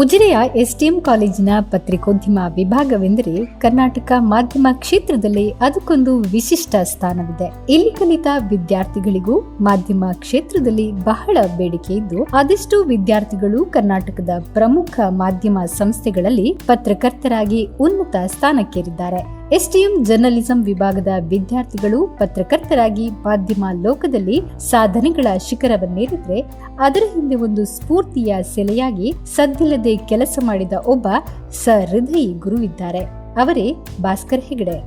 ಉಜಿರೆಯ STM ಕಾಲೇಜಿನ ಪತ್ರಿಕೋದ್ಯಮ ವಿಭಾಗವೆಂದರೆ ಕರ್ನಾಟಕ ಮಾಧ್ಯಮ ಕ್ಷೇತ್ರದಲ್ಲಿ ಅದಕ್ಕೊಂದು ವಿಶಿಷ್ಟ ಸ್ಥಾನವಿದೆ. ಇಲ್ಲಿ ಕಲಿತ ವಿದ್ಯಾರ್ಥಿಗಳಿಗೂ ಮಾಧ್ಯಮ ಕ್ಷೇತ್ರದಲ್ಲಿ ಬಹಳ ಬೇಡಿಕೆ ಇದ್ದು, ಅದೆಷ್ಟೋ ವಿದ್ಯಾರ್ಥಿಗಳು ಕರ್ನಾಟಕದ ಪ್ರಮುಖ ಮಾಧ್ಯಮ ಸಂಸ್ಥೆಗಳಲ್ಲಿ ಪತ್ರಕರ್ತರಾಗಿ ಉನ್ನತ ಸ್ಥಾನಕ್ಕೇರಿದ್ದಾರೆ. ಎಸ್ಟಿಎಂ ಜರ್ನಲಿಸಂ ವಿಭಾಗದ ವಿದ್ಯಾರ್ಥಿಗಳು ಪತ್ರಕರ್ತರಾಗಿ ಮಾಧ್ಯಮ ಲೋಕದಲ್ಲಿ ಸಾಧನೆಗಳ ಶಿಖರವನ್ನೇರಿದ್ರೆ ಅದರ ಹಿಂದೆ ಒಂದು ಸ್ಫೂರ್ತಿಯ ಸೆಲೆಯಾಗಿ ಸದ್ದಿಲ್ಲದೆ ಕೆಲಸ ಮಾಡಿದ ಒಬ್ಬ ಸಹೃದಯಿ ಗುರುವಿದ್ದಾರೆ. ಅವರೇ ಭಾಸ್ಕರ್ ಹೆಗಡೆ.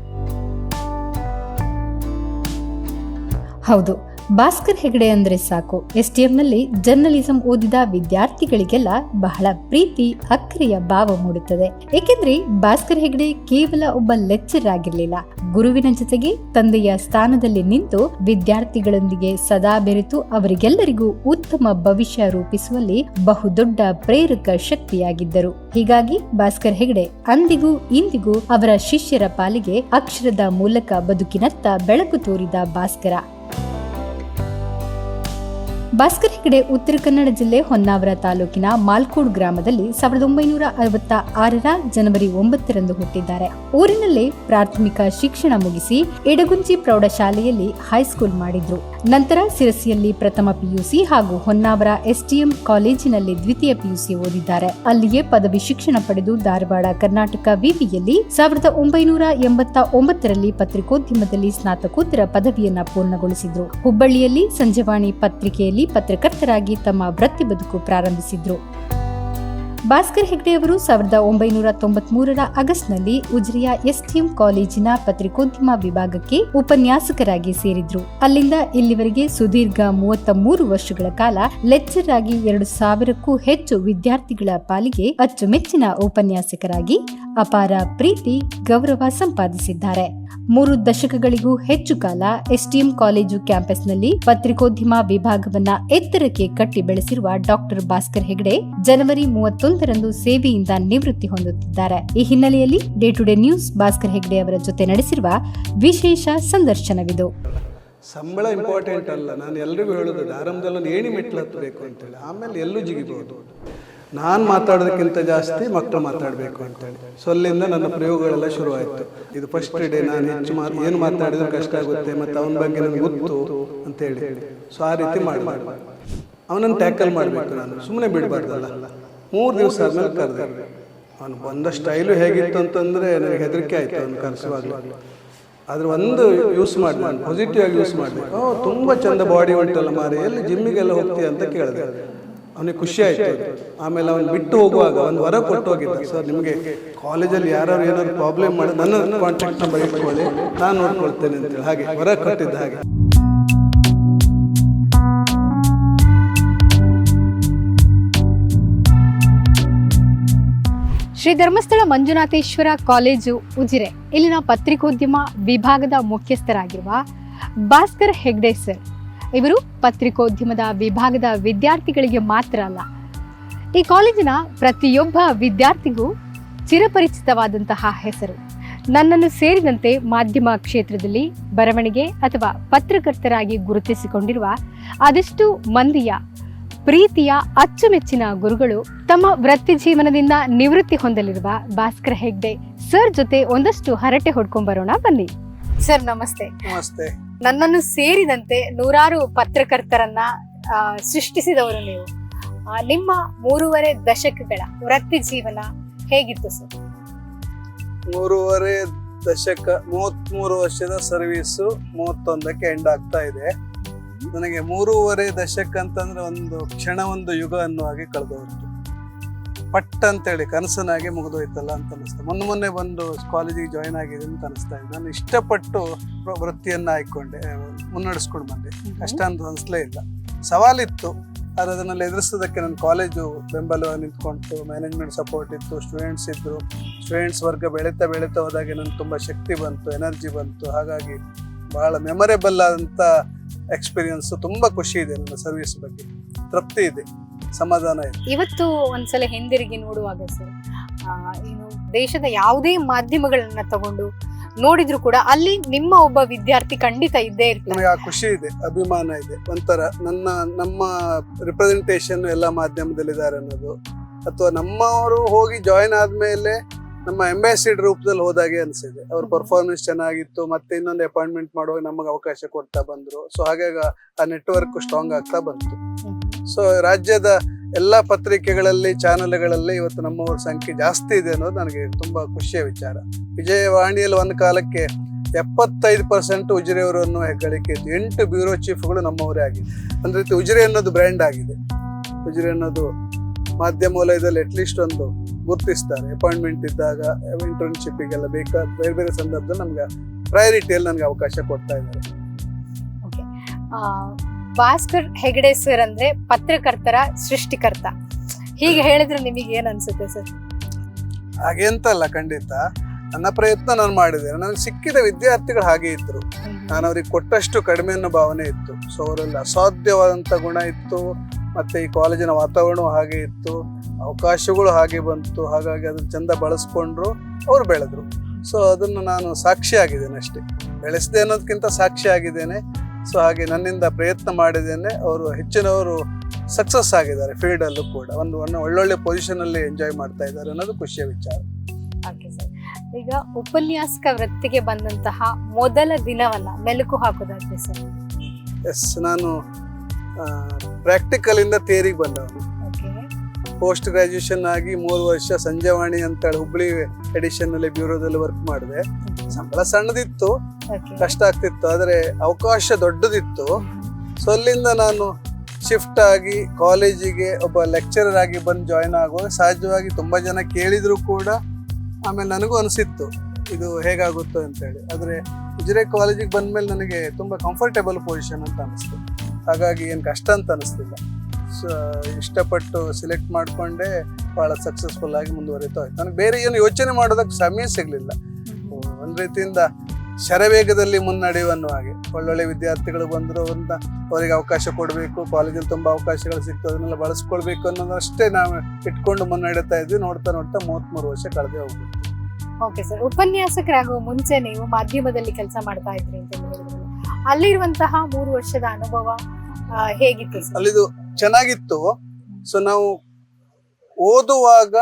ಹೌದು, ಭಾಸ್ಕರ್ ಹೆಗಡೆ ಅಂದ್ರೆ ಸಾಕು, ಎಸ್ಟಿಎಂನಲ್ಲಿ ಜರ್ನಲಿಸಂ ಓದಿದ ವಿದ್ಯಾರ್ಥಿಗಳಿಗೆಲ್ಲ ಬಹಳ ಪ್ರೀತಿ ಅಕ್ಕರೆಯ ಭಾವ ಮೂಡುತ್ತದೆ. ಏಕೆಂದ್ರೆ ಭಾಸ್ಕರ್ ಹೆಗಡೆ ಕೇವಲ ಒಬ್ಬ ಲೆಕ್ಚರ್ ಆಗಿರ್ಲಿಲ್ಲ, ಗುರುವಿನ ಜೊತೆಗೆ ತಂದೆಯ ಸ್ಥಾನದಲ್ಲಿ ನಿಂತು ವಿದ್ಯಾರ್ಥಿಗಳೊಂದಿಗೆ ಸದಾ ಬೆರೆತು ಅವರಿಗೆಲ್ಲರಿಗೂ ಉತ್ತಮ ಭವಿಷ್ಯ ರೂಪಿಸುವಲ್ಲಿ ಬಹುದೊಡ್ಡ ಪ್ರೇರಕ ಶಕ್ತಿಯಾಗಿದ್ದರು. ಹೀಗಾಗಿ ಭಾಸ್ಕರ್ ಹೆಗಡೆ ಅಂದಿಗೂ ಇಂದಿಗೂ ಅವರ ಶಿಷ್ಯರ ಪಾಲಿಗೆ ಅಕ್ಷರದ ಮೂಲಕ ಬದುಕಿನತ್ತ ಬೆಳಕು ತೋರಿದ ಭಾಸ್ಕರ. ಭಾಸ್ಕರ್ ಹೆಗಡೆ ಉತ್ತರ ಕನ್ನಡ ಜಿಲ್ಲೆ ಹೊನ್ನಾವರ ತಾಲೂಕಿನ ಮಾಲ್ಕೋಡ್ ಗ್ರಾಮದಲ್ಲಿ 1966 ಜನವರಿ 9 ಹುಟ್ಟಿದ್ದಾರೆ. ಊರಿನಲ್ಲೇ ಪ್ರಾಥಮಿಕ ಶಿಕ್ಷಣ ಮುಗಿಸಿ ಎಡಗುಂಜಿ ಪ್ರೌಢಶಾಲೆಯಲ್ಲಿ ಹೈಸ್ಕೂಲ್ ಮಾಡಿದ್ರು. ನಂತರ ಸಿರಸಿಯಲ್ಲಿ ಪ್ರಥಮ ಪಿಯುಸಿ ಹಾಗೂ ಹೊನ್ನಾವರ ಎಸ್ಟಿಎಂ ಕಾಲೇಜಿನಲ್ಲಿ ದ್ವಿತೀಯ ಪಿಯುಸಿ ಓದಿದ್ದಾರೆ. ಅಲ್ಲಿಯೇ ಪದವಿ ಶಿಕ್ಷಣ ಪಡೆದು ಧಾರವಾಡ ಕರ್ನಾಟಕ ವಿವಿಯಲ್ಲಿ 1989ರಲ್ಲಿ ಪತ್ರಿಕೋದ್ಯಮದಲ್ಲಿ ಸ್ನಾತಕೋತ್ತರ ಪದವಿಯನ್ನ ಪೂರ್ಣಗೊಳಿಸಿದ್ರು. ಹುಬ್ಬಳ್ಳಿಯಲ್ಲಿ ಸಂಜೆವಾಣಿ ಪತ್ರಿಕೆಯಲ್ಲಿ ಪತ್ರಕರ್ತರಾಗಿ ತಮ್ಮ ವೃತ್ತಿ ಬದುಕು ಪ್ರಾರಂಭಿಸಿದ್ರು. ಭಾಸ್ಕರ್ ಹೆಗಡೆ ಅವರು 1993ರ ಆಗಸ್ಟ್ನಲ್ಲಿ ಉಜಿರೆಯ ಎಸ್ಟಿಎಂ ಕಾಲೇಜಿನ ಪತ್ರಿಕೋದ್ಯಮ ವಿಭಾಗಕ್ಕೆ ಉಪನ್ಯಾಸಕರಾಗಿ ಸೇರಿದ್ರು. ಅಲ್ಲಿಂದ ಇಲ್ಲಿವರೆಗೆ ಸುದೀರ್ಘ 33 ವರ್ಷಗಳ ಕಾಲ ಲೆಕ್ಚರ್ ಆಗಿ 2000ಕ್ಕೂ ಹೆಚ್ಚು ವಿದ್ಯಾರ್ಥಿಗಳ ಪಾಲಿಗೆ ಅಚ್ಚುಮೆಚ್ಚಿನ ಉಪನ್ಯಾಸಕರಾಗಿ ಅಪಾರ ಪ್ರೀತಿ ಗೌರವ ಸಂಪಾದಿಸಿದ್ದಾರೆ. 3 ದಶಕಗಳಿಗೂ ಹೆಚ್ಚು ಕಾಲ ಎಸ್ಟಿಎಂ ಕಾಲೇಜು ಕ್ಯಾಂಪಸ್ನಲ್ಲಿ ಪತ್ರಿಕೋದ್ಯಮ ವಿಭಾಗವನ್ನ ಎತ್ತರಕ್ಕೆ ಕಟ್ಟಿ ಬೆಳೆಸಿರುವ ಡಾಕ್ಟರ್ ಭಾಸ್ಕರ್ ಹೆಗಡೆ ಜನವರಿ 31ರಂದು ಸೇವೆಯಿಂದ ನಿವೃತ್ತಿ ಹೊಂದುತ್ತಿದ್ದಾರೆ. ಈ ಹಿನ್ನೆಲೆಯಲ್ಲಿ day to day news Bhaskar Hegde ಅವರ ಜೊತೆ ನಡೆಸಿರುವ ವಿಶೇಷ ಸಂದರ್ಶನವಿದು. ಸಂಬಳ ಇಂಪಾರ್ಟೆಂಟ್ ಅಲ್ಲ, ನಾನು ಎಲ್ರಿಗೂ ಹೇಳೋದು ಆರಂಭದಲ್ಲಿ ಒಂದು ಏಣಿ ಮೆಟ್ಲು ಹತ್ತಬೇಕು ಅಂತೇಳಿ, ಆಮೇಲೆ ಎಲ್ಲೂ ಜಿಗಿಬಹುದು. ನಾನು ಮಾತಾಡೋದಕ್ಕಿಂತ ಜಾಸ್ತಿ ಮಕ್ಕಳು ಮಾತಾಡಬೇಕು ಅಂತೇಳಿ ಸೊ ಅಲ್ಲಿಂದ ನನ್ನ ಪ್ರಯೋಗಗಳೆಲ್ಲ ಶುರುವಾಯಿತು. ಇದು ಫಸ್ಟ್ ಡೇ ನಾನು ಹೆಚ್ಚು ಏನು ಮಾತಾಡಿದ್ರೆ ಕಷ್ಟ ಆಗುತ್ತೆ ಮತ್ತು ಅವನ ಬಗ್ಗೆ ನನಗೆ ಗೊತ್ತು ಅಂತೇಳಿ ಸೊ ಆ ರೀತಿ ಮಾಡಿ ಅವನನ್ನು ಟ್ಯಾಕಲ್ ಮಾಡಬೇಕು. ನಾನು ಸುಮ್ಮನೆ ಬಿಡಬಾರ್ದಲ್ಲ. 3 ದಿವಸ ಆದಮೇಲೆ ಕರೆದೆ. ಅವನು ಬಂದ ಸ್ಟೈಲು ಹೇಗಿತ್ತು ಅಂತಂದರೆ ನನಗೆ ಹೆದರಿಕೆ ಆಯಿತು ಅವನು ಕರೆಸುವಾಗಲೂ. ಆದ್ರೆ ಒಂದು ಯೂಸ್ ಮಾಡಿದೆ, ನಾನು ಪಾಸಿಟಿವ್ ಆಗಿ ಯೂಸ್ ಮಾಡಿದೆ. ತುಂಬ ಚಂದ ಬಾಡಿ ಉಂಟಲ್ಲ ಮಾರಿ, ಎಲ್ಲಿ ಜಿಮ್ಮಿಗೆಲ್ಲ ಹೋಗ್ತೀಯ ಅಂತ ಕೇಳಿದೆ. ಅವನಿಗೆ ಖುಷಿ ಆಯಿತು. ಆಮೇಲೆ ಅವನು ಬಿಟ್ಟು ಹೋಗುವಾಗ ಒಂದು ವರ ಕೊಟ್ಟು ಹೋಗಿದ್ದ, ಸರ್ ನಿಮಗೆ ಕಾಲೇಜಲ್ಲಿ ಯಾರು ಏನಾದ್ರು ಪ್ರಾಬ್ಲಮ್ ಮಾಡಿ ನನ್ನ ಕಾಂಟ್ಯಾಕ್ಟ್ ನಂಬರ್ ಇಟ್ಕೊಳ್ಳಿ, ನಾನು ನೋಡ್ಕೊಳ್ತೇನೆ ಅಂತೇಳಿ ಹಾಗೆ ವರ ಕೊಟ್ಟಿದ್ದ. ಹಾಗೆ ಶ್ರೀ ಧರ್ಮಸ್ಥಳ ಮಂಜುನಾಥೇಶ್ವರ ಕಾಲೇಜು ಉಜಿರೆ ಇಲ್ಲಿನ ಪತ್ರಿಕೋದ್ಯಮ ವಿಭಾಗದ ಮುಖ್ಯಸ್ಥರಾಗಿರುವ ಭಾಸ್ಕರ್ ಹೆಗಡೆ ಸರ್ ಇವರು ಪತ್ರಿಕೋದ್ಯಮದ ವಿಭಾಗದ ವಿದ್ಯಾರ್ಥಿಗಳಿಗೆ ಮಾತ್ರ ಅಲ್ಲ, ಈ ಕಾಲೇಜಿನ ಪ್ರತಿಯೊಬ್ಬ ವಿದ್ಯಾರ್ಥಿಗೂ ಚಿರಪರಿಚಿತವಾದಂತಹ ಹೆಸರು. ನನ್ನನ್ನು ಸೇರಿದಂತೆ ಮಾಧ್ಯಮ ಕ್ಷೇತ್ರದಲ್ಲಿ ಬರವಣಿಗೆ ಅಥವಾ ಪತ್ರಕರ್ತರಾಗಿ ಗುರುತಿಸಿಕೊಂಡಿರುವ ಅದೆಷ್ಟು ಮಂದಿಯ ಪ್ರೀತಿಯ ಅಚ್ಚುಮೆಚ್ಚಿನ ಗುರುಗಳು ತಮ್ಮ ವೃತ್ತಿ ಜೀವನದಿಂದ ನಿವೃತ್ತಿ ಹೊಂದಲಿರುವ ಭಾಸ್ಕರ್ ಹೆಗಡೆ ಸರ್ ಜೊತೆ ಒಂದಷ್ಟು ಹರಟೆ ಹೊಡ್ಕೊಂಡ್ ಬರೋಣ ಬನ್ನಿ. ಸರ್ ನಮಸ್ತೆ. ನಮಸ್ತೆ. ನನ್ನನ್ನು ಸೇರಿದಂತೆ ನೂರಾರು ಪತ್ರಕರ್ತರನ್ನ ಸೃಷ್ಟಿಸಿದವರು ನೀವು. ನಿಮ್ಮ 3.5 ದಶಕಗಳ ವೃತ್ತಿ ಜೀವನ ಹೇಗಿತ್ತು ಸರ್? 3.5 ದಶಕ, 33 ವರ್ಷದ ಸರ್ವೀಸು 31ಕ್ಕೆ ಎಂಡ್ ಆಗ್ತಾ ಇದೆ. ನನಗೆ 3.5 ದಶಕ ಅಂತಂದ್ರೆ ಒಂದು ಕ್ಷಣ, ಒಂದು ಯುಗ ಅನ್ನೋ ಹಾಗೆ ಕಳೆದೋಯ್ತು. ಪಟ್ ಅಂತೇಳಿ ಕನಸನಾಗಿ ಮುಗಿದೋಯ್ತಲ್ಲ ಅಂತ ಅನಿಸ್ತಾ. ಮೊನ್ನೆ ಬಂದು ಕಾಲೇಜಿಗೆ ಜಾಯ್ನ್ ಆಗಿದೆ ಅಂತ ಅನಿಸ್ತಾ ಇದೆ. ನಾನು ಇಷ್ಟಪಟ್ಟು ವೃತ್ತಿಯನ್ನು ಆಯ್ಕೊಂಡೆ, ಮುನ್ನಡೆಸ್ಕೊಂಡು ಬಂದೆ. ಕಷ್ಟ ಅಂತ ಅನಿಸ್ಲೇ ಇಲ್ಲ. ಸವಾಲಿತ್ತು, ಆದರೆ ಅದನ್ನೆಲ್ಲ ಎದುರಿಸೋದಕ್ಕೆ ನನ್ನ ಕಾಲೇಜು ಬೆಂಬಲ ನಿಂತ್ಕೊಂಡು, ಮ್ಯಾನೇಜ್ಮೆಂಟ್ ಸಪೋರ್ಟ್ ಇತ್ತು, ಸ್ಟೂಡೆಂಟ್ಸ್ ಇದ್ದರು. ಸ್ಟೂಡೆಂಟ್ಸ್ ವರ್ಗ ಬೆಳೀತಾ ಹೋದಾಗೆ ನನಗೆ ತುಂಬ ಶಕ್ತಿ ಬಂತು, ಎನರ್ಜಿ ಬಂತು. ಹಾಗಾಗಿ ಬಹಳ ಮೆಮೊರೇಬಲ್ ಆದಂಥ ಎಕ್ಸ್ಪೀರಿಯನ್ಸು. ತುಂಬ ಖುಷಿ ಇದೆ ನನ್ನ ಸರ್ವಿಸ್ ಬಗ್ಗೆ, ತೃಪ್ತಿ ಇದೆ, ಸಮಾಧಾನ ಇದೆ. ಇವತ್ತು ಒಂದ್ಸಲ ಹಿಂದಿರುಗಿ ನೋಡುವಾಗ ಸರ್, ಏನು ದೇಶದ ಯಾವುದೇ ಮಾಧ್ಯಮಗಳನ್ನ ತಗೊಂಡು ನೋಡಿದ್ರು ಕೂಡ ಅಲ್ಲಿ ನಿಮ್ಮ ಒಬ್ಬ ವಿದ್ಯಾರ್ಥಿ ಖಂಡಿತ ಇದ್ದೇ ಇರ್ತಾರೆ. ನನಗೆ ಆ ಖುಷಿ ಇದೆ, ಅಭಿಮಾನ ಇದೆ. ಒಂಥರ ನಮ್ಮ ರಿಪ್ರೆಸೆಂಟೇಷನ್ ಎಲ್ಲ ಮಾಧ್ಯಮದಲ್ಲಿದ್ದಾರೆ ಅನ್ನೋದು, ಅಥವಾ ನಮ್ಮವರು ಹೋಗಿ ಜಾಯಿನ್ ಆದ್ಮೇಲೆ ನಮ್ಮ ಅಂಬಾಸಿಡರ್ ರೂಪದಲ್ಲಿ ಹೋದಾಗೆ ಅನ್ಸಿದೆ. ಅವ್ರ ಪರ್ಫಾರ್ಮೆನ್ಸ್ ಚೆನ್ನಾಗಿತ್ತು, ಮತ್ತೆ ಇನ್ನೊಂದು ಅಪಾಯಿಂಟ್ಮೆಂಟ್ ಮಾಡುವಾಗ ನಮಗೆ ಅವಕಾಶ ಕೊಡ್ತಾ ಬಂದ್ರು. ಸೊ ಹಾಗಾಗಿ ಆ ನೆಟ್ವರ್ಕ್ ಸ್ಟ್ರಾಂಗ್ ಆಗ್ತಾ ಬಂತು. ಸೊ ರಾಜ್ಯದ ಎಲ್ಲಾ ಪತ್ರಿಕೆಗಳಲ್ಲಿ, ಚಾನೆಲ್ಗಳಲ್ಲಿ ಇವತ್ತು ನಮ್ಮವ್ರ ಸಂಖ್ಯೆ ಜಾಸ್ತಿ ಇದೆ ಅನ್ನೋದು ನನಗೆ ತುಂಬಾ ಖುಷಿಯ ವಿಚಾರ. ವಿಜಯವಾಣಿಯಲ್ಲಿ ಒಂದು ಕಾಲಕ್ಕೆ 75% ಉಜಿರೆಯವರನ್ನು ಹೆಗ್ಗಳಿಕೆ ಇತ್ತು. 8 ಬ್ಯೂರೋ ಚೀಫ್ಗಳು ನಮ್ಮವರೇ ಆಗಿದೆ. ಒಂದ್ ರೀತಿ ಉಜಿರೆ ಅನ್ನೋದು ಬ್ರ್ಯಾಂಡ್ ಆಗಿದೆ. ಉಜಿರೆ ಅನ್ನೋದು ಮಾಧ್ಯಮ ವಲಯದಲ್ಲಿ ಅಟ್ಲೀಸ್ಟ್ ಒಂದು ಗುರುತಿಸ್ತಾರೆ. ಅಪಾಯಿಂಟ್ಮೆಂಟ್ ಇದ್ದಾಗ, ಇಂಟರ್ನ್ಶಿಪ್ಗೆಲ್ಲ ಬೇರೆ ಬೇರೆ ಸಂದರ್ಭದಲ್ಲಿ ನಮ್ಗೆ ಪ್ರಯಾರಿಟಿಯಲ್ಲಿ ನನಗೆ ಅವಕಾಶ ಕೊಡ್ತಾ ಇದ್ದಾರೆ. ಭಾಸ್ಕರ್ ಹೆಗಡೆ ಸರ್ ಅಂದ್ರೆ ಪತ್ರಕರ್ತರ ಸೃಷ್ಟಿಕರ್ತ, ಹೀಗೆ ಹೇಳಿದ್ರೆ ನಿಮಗೆ ಏನ್ ಅನ್ಸುತ್ತೆ ಸರ್? ಹಾಗೆಂತಲ್ಲ, ಖಂಡಿತ ನನ್ನ ಪ್ರಯತ್ನ ನಾನು ಮಾಡಿದ್ದೇನೆ. ನನಗೆ ಸಿಕ್ಕಿದ ವಿದ್ಯಾರ್ಥಿಗಳು ಹಾಗೆ ಇದ್ರು. ನಾನು ಅವ್ರಿಗೆ ಕೊಟ್ಟಷ್ಟು ಕಡಿಮೆ ಅನ್ನೋ ಭಾವನೆ ಇತ್ತು. ಸೊ ಅವರಲ್ಲಿ ಅಸಾಧ್ಯವಾದಂಥ ಗುಣ ಇತ್ತು. ಮತ್ತೆ ಈ ಕಾಲೇಜಿನ ವಾತಾವರಣ ಹಾಗೆ ಇತ್ತು, ಅವಕಾಶಗಳು ಹಾಗೆ ಬಂತು. ಹಾಗಾಗಿ ಅದನ್ನ ಚಂದ ಬಳಸ್ಕೊಂಡ್ರು, ಅವ್ರು ಬೆಳೆದ್ರು. ಸೊ ಅದನ್ನು ನಾನು ಸಾಕ್ಷಿ ಆಗಿದ್ದೇನೆ ಅಷ್ಟೇ, ಬೆಳೆಸಿದೆ ಅನ್ನೋದಕ್ಕಿಂತ ಸಾಕ್ಷಿ ಆಗಿದ್ದೇನೆ. ಸೊ ಹಾಗೆ ನನ್ನಿಂದ ಪ್ರಯತ್ನ ಮಾಡಿದ್ದೇನೆ. ಅವರು ಹೆಚ್ಚಿನವರು ಸಕ್ಸಸ್ ಆಗಿದ್ದಾರೆ ಫೀಲ್ಡ್ ಅಲ್ಲೂ ಕೂಡ. ಒಂದು ಒಳ್ಳೊಳ್ಳೆ ಪೊಸಿಷನ್ ಅಲ್ಲಿ ಎಂಜಾಯ್ ಮಾಡ್ತಾ ಇದ್ದಾರೆ ಅನ್ನೋದು ಖುಷಿಯ ವಿಚಾರ. ಈಗ ಉಪನ್ಯಾಸಕ ವೃತ್ತಿಗೆ ಬಂದಂತಹ ಮೊದಲ ದಿನವನ್ನ ಮೆಲುಕು ಹಾಕೋದಾದ್ರೆ ಸರ್? ಎಸ್, ನಾನು ಪ್ರಾಕ್ಟಿಕಲ್ ಇಂದ ಥಿಯರಿಗೆ ಬಂದವನು. ಪೋಸ್ಟ್ ಗ್ರಾಜುಯೇಷನ್ ಆಗಿ 3 ವರ್ಷ ಸಂಜೆವಾಣಿ ಅಂತ ಹೇಳಿ ಹುಬ್ಳಿ ಎಡಿಷನ್ ಅಲ್ಲಿ ಬ್ಯೂರೋದಲ್ಲಿ ವರ್ಕ್ ಮಾಡಿದೆ. ಸಂಬಳ ಸಣ್ಣದಿತ್ತು, ಕಷ್ಟ ಆಗ್ತಿತ್ತು, ಆದ್ರೆ ಅವಕಾಶ ದೊಡ್ಡದಿತ್ತು. ಸೊ ಅಲ್ಲಿಂದ ನಾನು ಶಿಫ್ಟ್ ಆಗಿ ಕಾಲೇಜಿಗೆ ಒಬ್ಬ ಲೆಕ್ಚರರ್ ಆಗಿ ಬಂದು ಜಾಯಿನ್ ಆಗುವಾಗ ಸಹಜವಾಗಿ ತುಂಬಾ ಜನ ಕೇಳಿದ್ರು ಕೂಡ. ಆಮೇಲೆ ನನಗೂ ಅನಿಸಿತ್ತು ಇದು ಹೇಗಾಗುತ್ತೋ ಅಂತೇಳಿ. ಆದರೆ ಉಜಿರೆ ಕಾಲೇಜಿಗೆ ಬಂದ್ಮೇಲೆ ನನಗೆ ತುಂಬ ಕಂಫರ್ಟೇಬಲ್ ಪೊಸಿಷನ್ ಅಂತ ಅನಿಸ್ತು. ಹಾಗಾಗಿ ಏನು ಕಷ್ಟ ಅಂತ ಅನಿಸ್ತಿಲ್ಲ. ಸೊ ಇಷ್ಟಪಟ್ಟು ಸಿಲೆಕ್ಟ್ ಮಾಡಿಕೊಂಡೆ, ಭಾಳ ಸಕ್ಸಸ್ಫುಲ್ ಆಗಿ ಮುಂದುವರಿತಾ ಹೋಯ್ತು. ನನಗೆ ಬೇರೆ ಏನು ಯೋಚನೆ ಮಾಡೋದಕ್ಕೆ ಸಮಯ ಸಿಗಲಿಲ್ಲ. ಒಂದು ರೀತಿಯಿಂದ ಶರವೇಗದಲ್ಲಿ ಮುನ್ನಡೆಯುವ ಹಾಗೆ ಒಳ್ಳೊಳ್ಳೆ ವಿದ್ಯಾರ್ಥಿಗಳು ಬಂದರು, ಅವರಿಗೆ ಅವಕಾಶ ಕೊಡಬೇಕು, ಕಾಲೇಜಲ್ಲಿ ತುಂಬ ಅವಕಾಶಗಳು ಸಿಕ್ತು, ಅದನ್ನೆಲ್ಲ ಬಳಸ್ಕೊಳ್ಬೇಕು ಅನ್ನೋದಷ್ಟೇ ನಾವು ಇಟ್ಕೊಂಡು ಮುನ್ನಡೆತಾ ಇದ್ವಿ. ನೋಡ್ತಾ ನೋಡ್ತಾ 33 ವರ್ಷ ಕಳೆದೇ ಹೋಗ್ಬಿಟ್ಟು. ಓಕೆ ಸರ್, ಉಪನ್ಯಾಸಕರಾಗುವ ಮುಂಚೆ ನೀವು ಮಾಧ್ಯಮದಲ್ಲಿ ಕೆಲಸ ಮಾಡ್ತಾ ಇದ್ರಿ ಅಂತ ಹೇಳಿದ್ರಲ್ಲ, ಅಲ್ಲಿರುವಂತಹ 3 ವರ್ಷದ ಅನುಭವ ಹೇಗಿತ್ತು ಸರ್? ಅಲ್ಲಿದು ಚೆನ್ನಾಗಿತ್ತು. ಸೊ ನಾವು ಓದುವಾಗ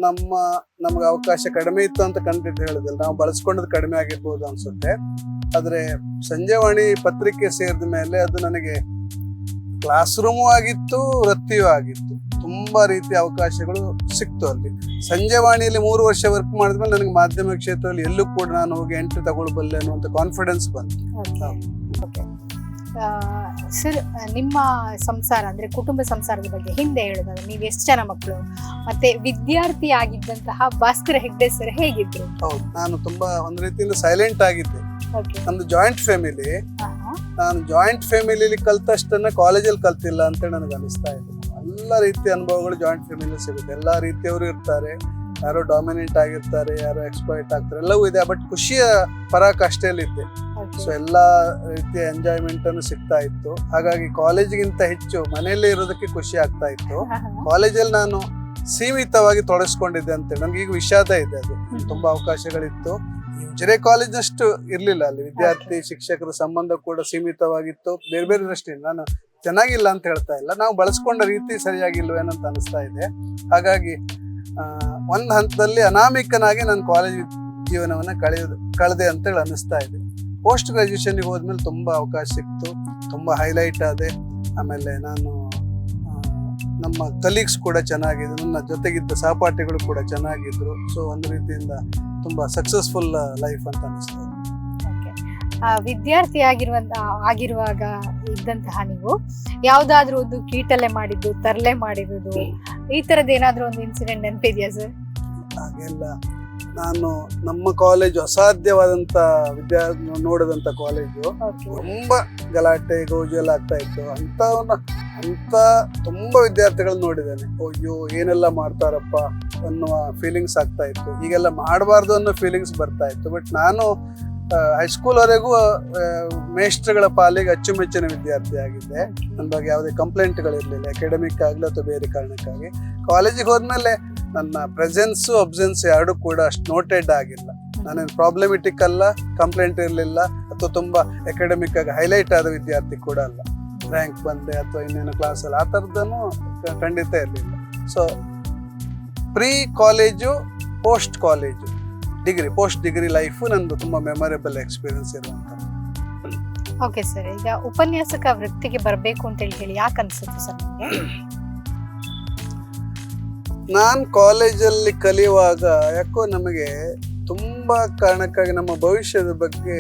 ನಮ್ಗೆ ಅವಕಾಶ ಕಡಿಮೆ ಇತ್ತು ಅಂತ ಖಂಡಿತ ಹೇಳುದಿಲ್ಲ, ನಾವು ಬಳಸ್ಕೊಂಡದ್ದು ಕಡಿಮೆ ಆಗಿರ್ಬೋದು ಅನ್ಸುತ್ತೆ. ಆದ್ರೆ ಸಂಜೆವಾಣಿ ಪತ್ರಿಕೆ ಸೇರಿದ ಮೇಲೆ ಅದು ನನಗೆ ಕ್ಲಾಸ್ ರೂಮು ಆಗಿತ್ತು, ವೃತ್ತಿಯೂ ಆಗಿತ್ತು. ತುಂಬಾ ರೀತಿಯ ಅವಕಾಶಗಳು ಸಿಕ್ತು ಅಲ್ಲಿ. ಸಂಜೆವಾಣಿಯಲ್ಲಿ 3 ವರ್ಷ ವರ್ಕ್ ಮಾಡಿದ್ಮೇಲೆ ನನಗೆ ಮಾಧ್ಯಮ ಕ್ಷೇತ್ರದಲ್ಲಿ ಎಲ್ಲೂ ಕೂಡ ನಾನು ಹೋಗಿ ಎಂಟ್ರಿ ತಗೊಳ್ಬಲ್ಲೆ ಅನ್ನುವಂಥ ಕಾನ್ಫಿಡೆನ್ಸ್ ಬಂತು. ಸರ್, ನಿಮ್ಮ ಸಂಸಾರ ಅಂದ್ರೆ ಕುಟುಂಬ ಸಂಸಾರದ ಬಗ್ಗೆ ಹಿಂದೆ ಹೇಳಿದಾಗ ನೀವು ಎಷ್ಟು ಜನ ಮಕ್ಕಳು, ಮತ್ತೆ ವಿದ್ಯಾರ್ಥಿ ಆಗಿದ್ದಂತಹ ಭಾಸ್ಕರ್ ಹೆಗ್ಡೆ ಸರ್ ಹೇಗಿದ್ರು? ಹೌದು, ನಾನು ತುಂಬಾ ಒಂದು ರೀತಿಯಿಂದ ಸೈಲೆಂಟ್ ಆಗಿದ್ದೆ. ನಮ್ದು ಜಾಯಿಂಟ್ ಫ್ಯಾಮಿಲಿ. ನಾನು ಜಾಯಿಂಟ್ ಫ್ಯಾಮಿಲಿಲಿ ಕಲ್ತಷ್ಟನ್ನ ಕಾಲೇಜಲ್ಲಿ ಕಲ್ತಿಲ್ಲ ಅಂತ ನನಗೆ ಅನಿಸ್ತಾ ಇದೆ. ಎಲ್ಲ ರೀತಿಯ ಅನುಭವಗಳು ಜಾಯಿಂಟ್ ಫ್ಯಾಮಿಲಿ ಸಿಗುತ್ತೆ. ಎಲ್ಲಾ ರೀತಿಯವರು ಇರ್ತಾರೆ, ಯಾರೋ ಡಾಮಿನೆಂಟ್ ಆಗಿರ್ತಾರೆ, ಯಾರೋ ಎಕ್ಸ್ಪ್ಲಾಯ್ಟ್ ಆಗ್ತಾರೆ, ಎಲ್ಲವೂ ಇದೆ. ಬಟ್ ಖುಷಿಯ ಪರಾಕಾಷ್ಠೆಯಲ್ಲಿದ್ದೆ. ಸೊ ಎಲ್ಲಾ ರೀತಿಯ ಎಂಜಾಯ್ಮೆಂಟ್ ಅನ್ನು ಸಿಗ್ತಾ ಇತ್ತು. ಹಾಗಾಗಿ ಕಾಲೇಜಿಗಿಂತ ಹೆಚ್ಚು ಮನೆಯಲ್ಲೇ ಇರೋದಕ್ಕೆ ಖುಷಿ ಆಗ್ತಾ ಇತ್ತು. ಕಾಲೇಜಲ್ಲಿ ನಾನು ಸೀಮಿತವಾಗಿ ತೊಡಗಿಸ್ಕೊಂಡಿದ್ದೆ ಅಂತೇಳಿ ನನಗೆ ಈಗ ವಿಷಾದ ಇದೆ. ಅದು ತುಂಬಾ ಅವಕಾಶಗಳಿತ್ತು. ಉಜಿರೆ ಕಾಲೇಜ್ನಷ್ಟು ಇರ್ಲಿಲ್ಲ ಅಲ್ಲಿ. ವಿದ್ಯಾರ್ಥಿ ಶಿಕ್ಷಕರ ಸಂಬಂಧ ಕೂಡ ಸೀಮಿತವಾಗಿತ್ತು. ಬೇರೆ ಬೇರೆ ದೃಷ್ಟಿಯಿಂದ ನಾನು ಚೆನ್ನಾಗಿಲ್ಲ ಅಂತ ಹೇಳ್ತಾ ಇಲ್ಲ, ನಾವು ಬಳಸ್ಕೊಂಡ ರೀತಿ ಸರಿಯಾಗಿಲ್ವೇನಂತ ಅನಿಸ್ತಾ ಇದೆ. ಹಾಗಾಗಿ ಒಂದು ಹಂತದಲ್ಲಿ ಅನಾಮಿಕನಾಗಿ ನನ್ನ ಕಾಲೇಜ್ ಜೀವನವನ್ನ ಕಳೆದೆ ಅಂತೇಳಿ ಅನಿಸ್ತಾ ಇದೆ. ಪೋಸ್ಟ್ ಗ್ರಾಜುಯೇಷನ್ಗೆ ಹೋದ್ಮೇಲೆ ತುಂಬಾ ಅವಕಾಶ ಸಿಕ್ತು, ತುಂಬಾ ಹೈಲೈಟ್ ಆದೆ. ಆಮೇಲೆ ನಾನು ನಮ್ಮ ಕಲೀಗ್ಸ್ ಕೂಡ ಚೆನ್ನಾಗಿದ್ರು, ನನ್ನ ಜೊತೆಗಿದ್ದ ಸಹಪಾಠಿಗಳು ಕೂಡ ಚೆನ್ನಾಗಿದ್ರು. ಸೊ ಒಂದು ರೀತಿಯಿಂದ ತುಂಬಾ ಸಕ್ಸಸ್ಫುಲ್ ಲೈಫ್ ಅಂತ ಅನಿಸ್ತದೆ. ವಿದ್ಯಾರ್ಥಿ ಆಗಿರುವಾಗ ಇದ್ದಂತಹ ನೀವು ಯಾವ್ದಾದ್ರು ಒಂದು ಕೀಟಲೆ ಮಾಡಿದ್ದು, ತರಲೆ ಮಾಡಿರೋದು, ಈ ತರದ್ ಏನಾದ್ರು ಒಂದು ಇನ್ಸಿಡೆಂಟ್ ನೆನಪಿದ್ಯಾ ಸರ್? ಹಾಗೆಲ್ಲ ನಾನು ನಮ್ಮ ಕಾಲೇಜು ಅಸಾಧ್ಯವಾದಂತ ನೋಡಿದಂತ ಕಾಲೇಜು. ತುಂಬಾ ಗಲಾಟೆ ಗೌಜು ಎಲ್ಲ ಆಗ್ತಾ ಇತ್ತು. ಅಂತ ತುಂಬಾ ವಿದ್ಯಾರ್ಥಿಗಳನ್ನ ನೋಡಿದ್ದೇನೆ. ಅಯ್ಯೋ ಏನೆಲ್ಲ ಮಾಡ್ತಾರಪ್ಪ ಅನ್ನುವ ಫೀಲಿಂಗ್ಸ್ ಆಗ್ತಾ ಇತ್ತು. ಈಗೆಲ್ಲ ಮಾಡಬಾರ್ದು ಅನ್ನೋ ಫೀಲಿಂಗ್ಸ್ ಬರ್ತಾ ಇತ್ತು. ಬಟ್ ನಾನು ಹೈಸ್ಕೂಲ್ ವರೆಗೂ ಮೇಷ್ಟ್ರಗಳ ಪಾಲಿಗೆ ಅಚ್ಚುಮೆಚ್ಚಿನ ವಿದ್ಯಾರ್ಥಿ ಆಗಿದ್ದೆ. ನನ್ನ ಬಗ್ಗೆ ಯಾವುದೇ ಕಂಪ್ಲೇಂಟ್ಗಳಿರ್ಲಿಲ್ಲ, ಅಕಾಡೆಮಿಕ್ ಆಗಲಿ ಅಥವಾ ಬೇರೆ ಕಾರಣಕ್ಕಾಗಿ. ಕಾಲೇಜಿಗೆ ಹೋದ್ಮೇಲೆ ನನ್ನ ಪ್ರೆಸೆನ್ಸು ಅಬ್ಸೆನ್ಸ್ ಎರಡೂ ಕೂಡ ಅಷ್ಟು ನೋಟೆಡ್ ಆಗಿಲ್ಲ. ನಾನೇನು ಪ್ರಾಬ್ಲಮೆಟಿಕ್ ಅಲ್ಲ, ಕಂಪ್ಲೇಂಟ್ ಇರಲಿಲ್ಲ, ಅಥವಾ ತುಂಬಾ ಅಕಾಡೆಮಿಕ್ ಆಗಿ ಹೈಲೈಟ್ ಆದ ವಿದ್ಯಾರ್ಥಿ ಕೂಡ ಅಲ್ಲ. ರ್ಯಾಂಕ್ ಬಂದೆ ಅಥವಾ ಇನ್ನೇನು ಕ್ಲಾಸಲ್ಲಿ ಆ ಥರದ್ದನ್ನು ಖಂಡಿತ ಇರಲಿಲ್ಲ. So pre college, post college, post degree life ನಂದು ತುಂಬ ಮೆಮೊರೇಬಲ್ ಎಕ್ಸ್ಪೀರಿಯನ್ಸ್ ಇರುವಂಥ. ಓಕೆ ಸರ್, ಈಗ ಉಪನ್ಯಾಸಕ ವೃತ್ತಿಗೆ ಬರಬೇಕು ಅಂತ ಹೇಳಿ ಯಾಕೆ ಅನ್ಸುತ್ತೆ ಸರ್ ನಿಮಗೆ? ನಾನು ಕಾಲೇಜಲ್ಲಿ ಕಲಿಯುವಾಗ ಯಾಕೋ ನಮಗೆ ತುಂಬ ಕಾರಣಕ್ಕಾಗಿ ನಮ್ಮ ಭವಿಷ್ಯದ ಬಗ್ಗೆ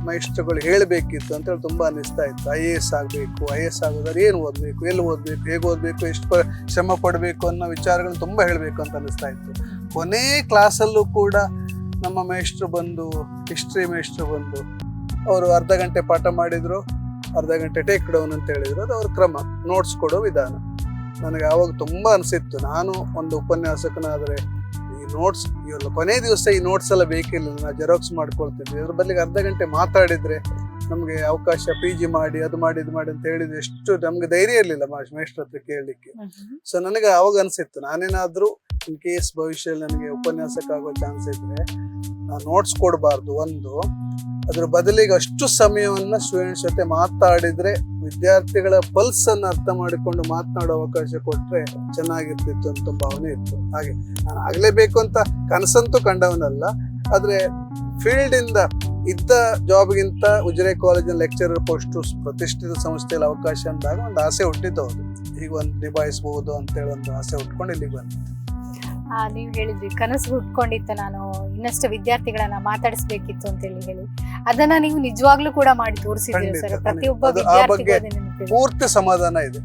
ಮೈಸ್ಟ್ರುಗಳು ಹೇಳಬೇಕಿತ್ತು ಅಂತೇಳಿ ತುಂಬ ಅನ್ನಿಸ್ತಾ ಇತ್ತು. IAS ಆಗಬೇಕು, IAS ಆಗೋದಾದ್ರೆ ಏನು ಓದಬೇಕು, ಎಲ್ಲಿ ಓದಬೇಕು, ಹೇಗೆ ಓದಬೇಕು, ಎಷ್ಟು ಶ್ರಮ ಪಡಬೇಕು ಅನ್ನೋ ವಿಚಾರಗಳನ್ನ ತುಂಬ ಹೇಳಬೇಕು ಅಂತ ಅನ್ನಿಸ್ತಾ ಇತ್ತು. ಕೊನೇ ಕ್ಲಾಸಲ್ಲೂ ಕೂಡ ನಮ್ಮ ಮೇಷ್ಟ್ರು ಬಂದು, ಹಿಸ್ಟ್ರಿ ಮೇಷ್ಟ್ರು ಬಂದು, ಅವರು ಅರ್ಧ ಗಂಟೆ ಪಾಠ ಮಾಡಿದರು, ಅರ್ಧ ಗಂಟೆ ಟೇಕ್ ಡೌನ್ ಅಂತ ಹೇಳಿದ್ರು. ಅದು ಅವ್ರ ಕ್ರಮ, ನೋಟ್ಸ್ ಕೊಡೋ ವಿಧಾನ. ನನಗೆ ಆವಾಗ ತುಂಬ ಅನಿಸಿತ್ತು, ನಾನು ಒಂದು ಉಪನ್ಯಾಸಕನಾದರೆ ಈ ನೋಟ್ಸ್ ಇವೆಲ್ಲ ಕೊನೆ ದಿವಸ ಈ ನೋಟ್ಸ್ ಎಲ್ಲ ಬೇಕಿರಲಿಲ್ಲ, ನಾವು ಜೆರಾಕ್ಸ್ ಮಾಡ್ಕೊಳ್ತಿದ್ವಿ. ಅದ್ರ ಬದಲಿಗೆ ಅರ್ಧ ಗಂಟೆ ಮಾತಾಡಿದರೆ ನಮಗೆ ಅವಕಾಶ PG ಮಾಡಿ, ಅದು ಮಾಡಿ, ಇದು ಮಾಡಿ ಅಂತ ಹೇಳಿದ್ರೆ ಎಷ್ಟು ನಮ್ಗೆ ಧೈರ್ಯ ಇರಲಿಲ್ಲ ಮೇಷ್ಟ್ರ ಹತ್ರ ಕೇಳಲಿಕ್ಕೆ. ಸೊ ನನಗೆ ಆವಾಗ ಅನಿಸಿತ್ತು, ನಾನೇನಾದರೂ ಇನ್ ಕೇಸ್ ಭವಿಷ್ಯದಲ್ಲಿ ನನಗೆ ಉಪನ್ಯಾಸಕ ಆಗೋ ಚಾನ್ಸ್ ಇದ್ರೆ ನಾನು ನೋಟ್ಸ್ ಕೊಡಬಾರ್ದು, ಒಂದು ಅದ್ರ ಬದಲಿಗೆ ಅಷ್ಟು ಸಮಯವನ್ನ ಸ್ಟೂಡೆಂಟ್ಸ್ ಜೊತೆ ಮಾತಾಡಿದ್ರೆ, ವಿದ್ಯಾರ್ಥಿಗಳ ಪಲ್ಸ್ ಅನ್ನು ಅರ್ಥ ಮಾಡಿಕೊಂಡು ಮಾತನಾಡೋ ಅವಕಾಶ ಕೊಟ್ರೆ ಚೆನ್ನಾಗಿರ್ತಿತ್ತು ಅಂತ ಭಾವನೆ ಇತ್ತು. ಹಾಗೆ ನಾನು ಆಗ್ಲೇಬೇಕು ಅಂತ ಕನಸಂತೂ ಕಂಡವನಲ್ಲ, ಆದ್ರೆ ಫೀಲ್ಡ್ ಇಂದ ಇದ್ದ ಜಾಬ್ಗಿಂತ ಉಜಿರೆ ಕಾಲೇಜಿನ ಲೆಕ್ಚರರ್ ಪೋಸ್ಟ್ ಪ್ರತಿಷ್ಠಿತ ಸಂಸ್ಥೆಯಲ್ಲಿ ಅವಕಾಶ ಅಂದಾಗ ಒಂದು ಆಸೆ ಹುಟ್ಟಿದ್ದವರು, ಈಗ ಒಂದು ನಿಭಾಯಿಸಬಹುದು ಅಂತೇಳಿ ಒಂದು ಆಸೆ ಹುಟ್ಕೊಂಡು ಇಲ್ಲಿಗೆ ಬಂದೆ. ನೀವು ಹೇಳಿದ್ರಿ ಕನಸು ಹುಟ್ಕೊಂಡಿತ್ತು, ನಾನು ಇನ್ನಷ್ಟು ವಿದ್ಯಾರ್ಥಿಗಳನ್ನ ಮಾತಾಡಿಸ್ಬೇಕಿತ್ತು ಅಂತ ಹೇಳಿ ಅದನ್ನ ನೀವು ನಿಜವಾಗ್ಲೂ ಕೂಡ ಮಾಡಿ ತೋರಿಸಿದ್ರಿ ಸರ್. ಪ್ರತಿಯೊಬ್ಬ ವಿದ್ಯಾರ್ಥಿಗಳು ಪೂರ್ತಿ ಸಮಾಧಾನ ಇದೆ.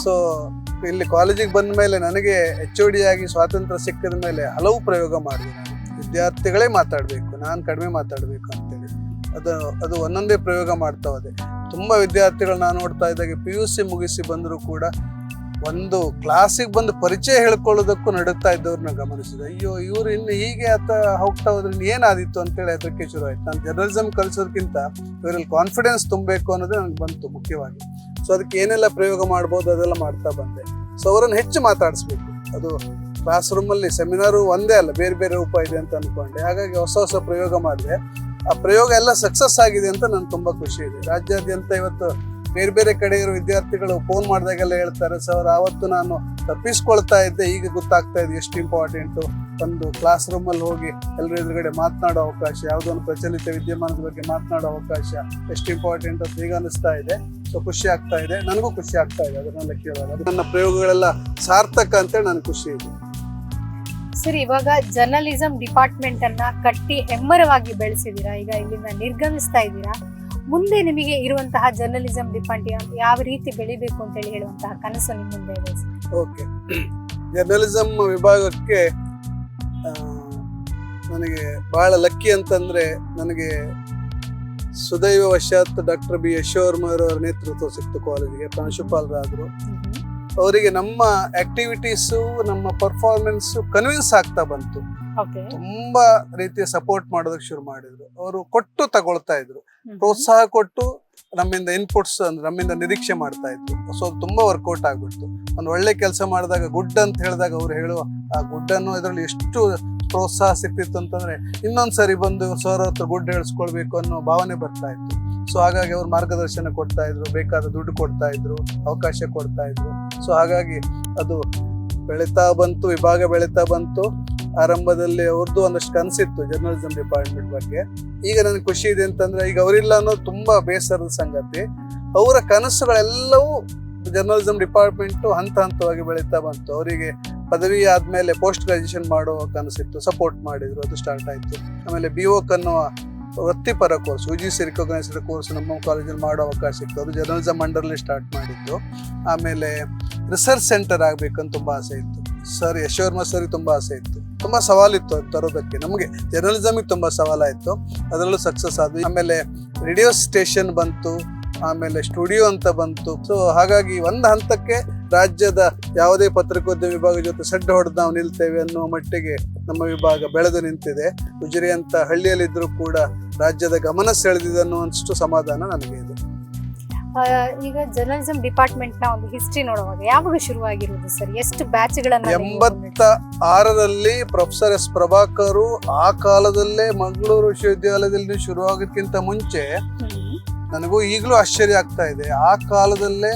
ಸೊ ಇಲ್ಲಿ ಕಾಲೇಜಿಗೆ ಬಂದ ಮೇಲೆ ನನಗೆ HOD ಆಗಿ ಸ್ವಾತಂತ್ರ್ಯ ಸಿಕ್ಕಿದ ಮೇಲೆ ಹಲವು ಪ್ರಯೋಗ ಮಾಡಿದೆ. ನಾನು ವಿದ್ಯಾರ್ಥಿಗಳೇ ಮಾತಾಡ್ಬೇಕು, ನಾನು ಕಡಿಮೆ ಮಾತಾಡ್ಬೇಕು ಅಂತೇಳಿ ಅದು ಒಂದೊಂದೇ ಪ್ರಯೋಗ ಮಾಡ್ತಾ ಹೋದೆ. ತುಂಬಾ ವಿದ್ಯಾರ್ಥಿಗಳು ನಾನು ನೋಡ್ತಾ ಇದ್ದಾಗ PUC ಮುಗಿಸಿ ಬಂದರೂ ಕೂಡ ಒಂದು ಕ್ಲಾಸಿಗೆ ಬಂದು ಪರಿಚಯ ಹೇಳ್ಕೊಳ್ಳೋದಕ್ಕೂ ನಡುತ್ತಾ ಇದ್ದವ್ರನ್ನ ಗಮನಿಸಿದೆ. ಅಯ್ಯೋ ಇವ್ರು ಇನ್ನು ಹೀಗೆ ಹೋಗ್ತಾ ಹೋದ್ರೆ ಏನಾದಿತ್ತು ಅಂತೇಳಿ ಅದಕ್ಕೆ ಶುರು ಆಯ್ತು. ನಾನು ಜರ್ನಲಿಸಮ್ ಕಲಿಸೋದಕ್ಕಿಂತ ಇವರಲ್ಲಿ ಕಾನ್ಫಿಡೆನ್ಸ್ ತುಂಬಬೇಕು ಅನ್ನೋದೇ ನನಗೆ ಬಂತು ಮುಖ್ಯವಾಗಿ. ಸೊ ಅದಕ್ಕೆ ಏನೆಲ್ಲ ಪ್ರಯೋಗ ಮಾಡ್ಬೋದು ಅದೆಲ್ಲ ಮಾಡ್ತಾ ಬಂದೆ. ಸೊ ಅವರನ್ನು ಹೆಚ್ಚು ಮಾತಾಡಿಸ್ಬೇಕು. ಅದು ಕ್ಲಾಸ್ ರೂಮಲ್ಲಿ ಸೆಮಿನಾರು ಒಂದೇ ಅಲ್ಲ, ಬೇರೆ ಬೇರೆ ರೂಪ ಇದೆ ಅಂತ ಅನ್ಕೊಂಡೆ. ಹಾಗಾಗಿ ಹೊಸ ಹೊಸ ಪ್ರಯೋಗ ಮಾಡಿದೆ. ಆ ಪ್ರಯೋಗ ಎಲ್ಲ ಸಕ್ಸಸ್ ಆಗಿದೆ ಅಂತ ನನ್ಗೆ ತುಂಬಾ ಖುಷಿ ಇದೆ. ರಾಜ್ಯಾದ್ಯಂತ ಇವತ್ತು ಬೇರೆ ಬೇರೆ ಕಡೆ ಇರೋ ವಿದ್ಯಾರ್ಥಿಗಳು ಫೋನ್ ಮಾಡಿದಾಗೆಲ್ಲ ಹೇಳ್ತಾರೆ, ಸರ್ ಆವತ್ತು ನಾನು ತಪ್ಪಿಸ್ಕೊಳ್ತಾ ಇದ್ದೆ, ಈಗ ಗೊತ್ತಾಗ್ತಾ ಇದೆ ಎಷ್ಟು ಇಂಪಾರ್ಟೆಂಟು ಒಂದು ಕ್ಲಾಸ್ ರೂಮಲ್ಲಿ ಹೋಗಿ ಎಲ್ಲರ ಎದುರುಗಡೆ ಮಾತನಾಡೋ ಅವಕಾಶ, ಯಾವುದೋ ಒಂದು ಪ್ರಚಲಿತ ವಿದ್ಯಮಾನದ ಬಗ್ಗೆ ಮಾತನಾಡೋ ಅವಕಾಶ ಎಷ್ಟು ಇಂಪಾರ್ಟೆಂಟ್ ಅಂತ ಈಗ ಅನಿಸ್ತಾ ಇದೆ. ಸೊ ಖುಷಿ ಆಗ್ತಾ ಇದೆ, ನನಗೂ ಖುಷಿ ಆಗ್ತಾ ಇದೆ ಅದನ್ನೆಲ್ಲ ಕೇಳುವಾಗ. ನನ್ನ ಪ್ರಯೋಗಗಳೆಲ್ಲ ಸಾರ್ಥಕ ಅಂತೇಳಿ ನನಗೆ ಖುಷಿ ಇದೆ. ಸರ್, ಇವಾಗ ಜರ್ನಲಿಸಂ ಡಿಪಾರ್ಟ್ಮೆಂಟ್ ಅನ್ನ ಕಟ್ಟಿ ಹೆಮ್ಮರವಾಗಿ ಬೆಳೆಸಿದೀರಾ, ಈಗ ಇಲ್ಲಿಂದ ನಿರ್ಗಮಿಸ್ತಾ ಇದ್ದೀರಾ. ಮುಂದೆ ನಿಮಗೆ ಇರುವಂತಹ ಜರ್ನಲಿಸಂ ಡಿಪಾರ್ಟ್ಮೆಂಟ್ ಯಾವ ರೀತಿ ಬೆಳಿಬೇಕು ಅಂತ ಹೇಳುವಂತಹ ಕನಸು ನಿಮ್ಮ ಮುಂದೆ ಇದೆ? ಓಕೆ, ಜರ್ನಲಿಸಂ ವಿಭಾಗಕ್ಕೆ ನನಗೆ ಬಹಳ ಲಕ್ಕಿ ಅಂತಂದ್ರೆ, ನನಗೆ ಸುದೈವ ವಶಾತ್ ಡಾಕ್ಟರ್ B ಯಶೋವರ್ಮ ಅವರ ನೇತೃತ್ವ ಸಿಕ್ತು. ಕಾಲೇಜಿಗೆ ಪ್ರಾಂಶುಪಾಲರಾದ್ರು. ಅವರಿಗೆ ನಮ್ಮ ಆಕ್ಟಿವಿಟೀಸು, ನಮ್ಮ ಪರ್ಫಾರ್ಮೆನ್ಸ್ ಕನ್ವಿನ್ಸ್ ಆಗ್ತಾ ಬಂತು. ತುಂಬಾ ರೀತಿಯ ಸಪೋರ್ಟ್ ಮಾಡೋದಕ್ಕೆ ಶುರು ಮಾಡಿದ್ರು. ಅವರು ಕೊಟ್ಟು ತಗೊಳ್ತಾ ಇದ್ರು, ಪ್ರೋತ್ಸಾಹ ಕೊಟ್ಟು ನಮ್ಮಿಂದ ಇನ್ಪುಟ್ಸ್ ಅಂದ್ರೆ ನಮ್ಮಿಂದ ನಿರೀಕ್ಷೆ ಮಾಡ್ತಾ ಇದ್ರು. ಸೊ ತುಂಬಾ ವರ್ಕೌಟ್ ಆಗ್ಬಿಡ್ತು. ಒಂದು ಒಳ್ಳೆ ಕೆಲಸ ಮಾಡಿದಾಗ ಗುಡ್ ಅಂತ ಹೇಳಿದಾಗ ಅವ್ರು ಹೇಳುವ ಆ ಗುಡ್ ಅನ್ನು ಇದರಲ್ಲಿ ಎಷ್ಟು ಪ್ರೋತ್ಸಾಹ ಸಿಕ್ತಿತ್ತು ಅಂತಂದ್ರೆ, ಇನ್ನೊಂದ್ಸರಿ ಬಂದು ಸರ್ ಹತ್ರ ಗುಡ್ ಹೇಳಿಸ್ಕೊಳ್ಬೇಕು ಅನ್ನೋ ಭಾವನೆ ಬರ್ತಾ ಇತ್ತು. ಸೊ ಹಾಗಾಗಿ ಅವ್ರು ಮಾರ್ಗದರ್ಶನ ಕೊಡ್ತಾ ಇದ್ರು, ಬೇಕಾದ ದುಡ್ಡು ಕೊಡ್ತಾ ಇದ್ರು, ಅವಕಾಶ ಕೊಡ್ತಾ ಇದ್ರು. ಸೊ ಹಾಗಾಗಿ ಅದು ಬೆಳೀತಾ ಬಂತು, ವಿಭಾಗ ಬೆಳೀತಾ ಬಂತು. ಆರಂಭದಲ್ಲಿ ಅವ್ರದ್ದು ಒಂದಷ್ಟು ಕನಸಿತ್ತು ಜರ್ನಲಿಸಂ ಡಿಪಾರ್ಟ್ಮೆಂಟ್ ಬಗ್ಗೆ. ಈಗ ನನಗೆ ಖುಷಿ ಇದೆ ಅಂತಂದ್ರೆ, ಈಗ ಅವರಿಲ್ಲ ಅನ್ನೋದು ತುಂಬಾ ಬೇಸರದ ಸಂಗತಿ. ಅವರ ಕನಸುಗಳೆಲ್ಲವೂ ಜರ್ನಲಿಸಂ ಡಿಪಾರ್ಟ್ಮೆಂಟ್ ಹಂತ ಹಂತವಾಗಿ ಬೆಳೀತಾ ಬಂತು. ಅವರಿಗೆ ಪದವಿ ಆದ್ಮೇಲೆ ಪೋಸ್ಟ್ ಗ್ರಾಜುಯೇಷನ್ ಮಾಡೋ ಕನಸಿತ್ತು, ಸಪೋರ್ಟ್ ಮಾಡಿದ್ರು, ಅದು ಸ್ಟಾರ್ಟ್ ಆಯ್ತು. ಆಮೇಲೆ BOC ಅನ್ನುವ ವೃತ್ತಿಪರ ಕೋರ್ಸ್, UGC ರಿಕಗ್ನೈಸ್ಡ್ ಕೋರ್ಸ್ ನಮ್ಮ ಕಾಲೇಜಲ್ಲಿ ಮಾಡೋ ಅವಕಾಶ ಇತ್ತು. ಅದು ಜರ್ನಲಿಸಂ ಅಂಡರ್ಲಿ ಸ್ಟಾರ್ಟ್ ಮಾಡಿದ್ದು. ಆಮೇಲೆ ರಿಸರ್ಚ್ ಸೆಂಟರ್ ಆಗ್ಬೇಕಂತ ತುಂಬಾ ಆಸೆ ಇತ್ತು. ಸರ್ ಯಶೋವರ್ಮ ಸರ್ ತುಂಬಾ ಆಸೆ ಇತ್ತು. ತುಂಬಾ ಸವಾಲಿತ್ತು ಅದು ತರೋದಕ್ಕೆ. ನಮಗೆ ಜರ್ನಲಿಸಮಿಗೆ ತುಂಬಾ ಸವಾಲಾಯಿತು, ಅದರಲ್ಲೂ ಸಕ್ಸಸ್ ಆದ್ವಿ. ಆಮೇಲೆ ರೇಡಿಯೋ ಸ್ಟೇಷನ್ ಬಂತು, ಆಮೇಲೆ ಸ್ಟುಡಿಯೋ ಅಂತ ಬಂತು. ಸೊ ಹಾಗಾಗಿ ಒಂದು ಹಂತಕ್ಕೆ ರಾಜ್ಯದ ಯಾವುದೇ ಪತ್ರಿಕೋದ್ಯಮ ವಿಭಾಗ ಜೊತೆ ಸಡ್ಡು ಹೊಡೆದು ನಾವು ನಿಲ್ತೇವೆ ಅನ್ನೋ ಮಟ್ಟಿಗೆ ನಮ್ಮ ವಿಭಾಗ ಬೆಳೆದು ನಿಂತಿದೆ. ಉಜಿರೆ ಅಂತ ಹಳ್ಳಿಯಲ್ಲಿದ್ದರೂ ಕೂಡ ರಾಜ್ಯದ ಗಮನ ಸೆಳೆದಿದೆ ಅನ್ನುವಷ್ಟು ಸಮಾಧಾನ ನನಗೆ ಇದೆ. ಈಗ ಜರ್ನಲಿಸಂ ಡಿಪಾರ್ಟ್ಮೆಂಟ್ ನ ಒಂದು ಹಿಸ್ಟ್ರಿ ನೋಡುವಾಗ ಯಾವಾಗ ಶುರುವಾಗಿರುವುದು ಸರ್? ಎಷ್ಟು ಬ್ಯಾಚ್ಗಳನ್ನ? 86ರಲ್ಲಿ ಪ್ರೊಫೆಸರ್ S ಪ್ರಭಾಕರ್ ಆ ಕಾಲದಲ್ಲೇ ಮಂಗಳೂರು ವಿಶ್ವವಿದ್ಯಾಲಯದಲ್ಲಿ ಶುರುವಾಗೋದಕ್ಕಿಂತ ಮುಂಚೆ ನನಗೂ ಈಗಲೂ ಆಶ್ಚರ್ಯ ಆಗ್ತಾ ಇದೆ. ಆ ಕಾಲದಲ್ಲೇ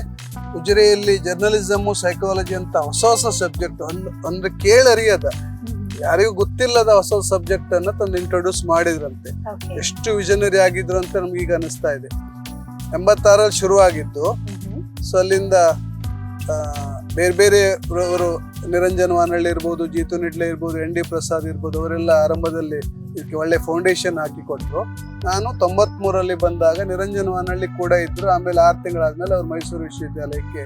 ಉಜಿರೆಯಲ್ಲಿ ಜರ್ನಲಿಸಮ್ ಸೈಕಾಲಜಿ ಅಂತ ಹೊಸ ಹೊಸ ಸಬ್ಜೆಕ್ಟ್ ಅಂದ್ರೆ ಕೇಳರಿಯದ ಯಾರಿಗೂ ಗೊತ್ತಿಲ್ಲದ ಹೊಸ ಸಬ್ಜೆಕ್ಟ್ ಅನ್ನ ತಂದು ಇಂಟ್ರೊಡ್ಯೂಸ್ ಮಾಡಿದ್ರಂತೆ. ಎಷ್ಟು ವಿಷನರಿ ಆಗಿದ್ರು ಅಂತ ನಮ್ಗೆ ಈಗ ಅನಿಸ್ತಾ ಇದೆ. 86ರಲ್ಲಿ ಶುರುವಾಗಿದ್ದು, ಸೊ ಅಲ್ಲಿಂದ ಬೇರೆ ಬೇರೆ ಅವರು ನಿರಂಜನ್ ವಾನಳ್ಳಿ ಇರ್ಬೋದು, ಜೀತು ನಿಡ್ಲೆ ಇರ್ಬೋದು, ND ಪ್ರಸಾದ್ ಇರ್ಬೋದು, ಅವರೆಲ್ಲ ಆರಂಭದಲ್ಲಿ ಇದಕ್ಕೆ ಒಳ್ಳೆ ಫೌಂಡೇಶನ್ ಹಾಕಿ ಕೊಟ್ಟರು. ನಾನು 93ರಲ್ಲಿ ಬಂದಾಗ ನಿರಂಜನ್ ವಾನಳ್ಳಿ ಕೂಡ ಇದ್ರು. ಆಮೇಲೆ 6 ತಿಂಗಳಾದ್ಮೇಲೆ ಅವ್ರು ಮೈಸೂರು ವಿಶ್ವವಿದ್ಯಾಲಯಕ್ಕೆ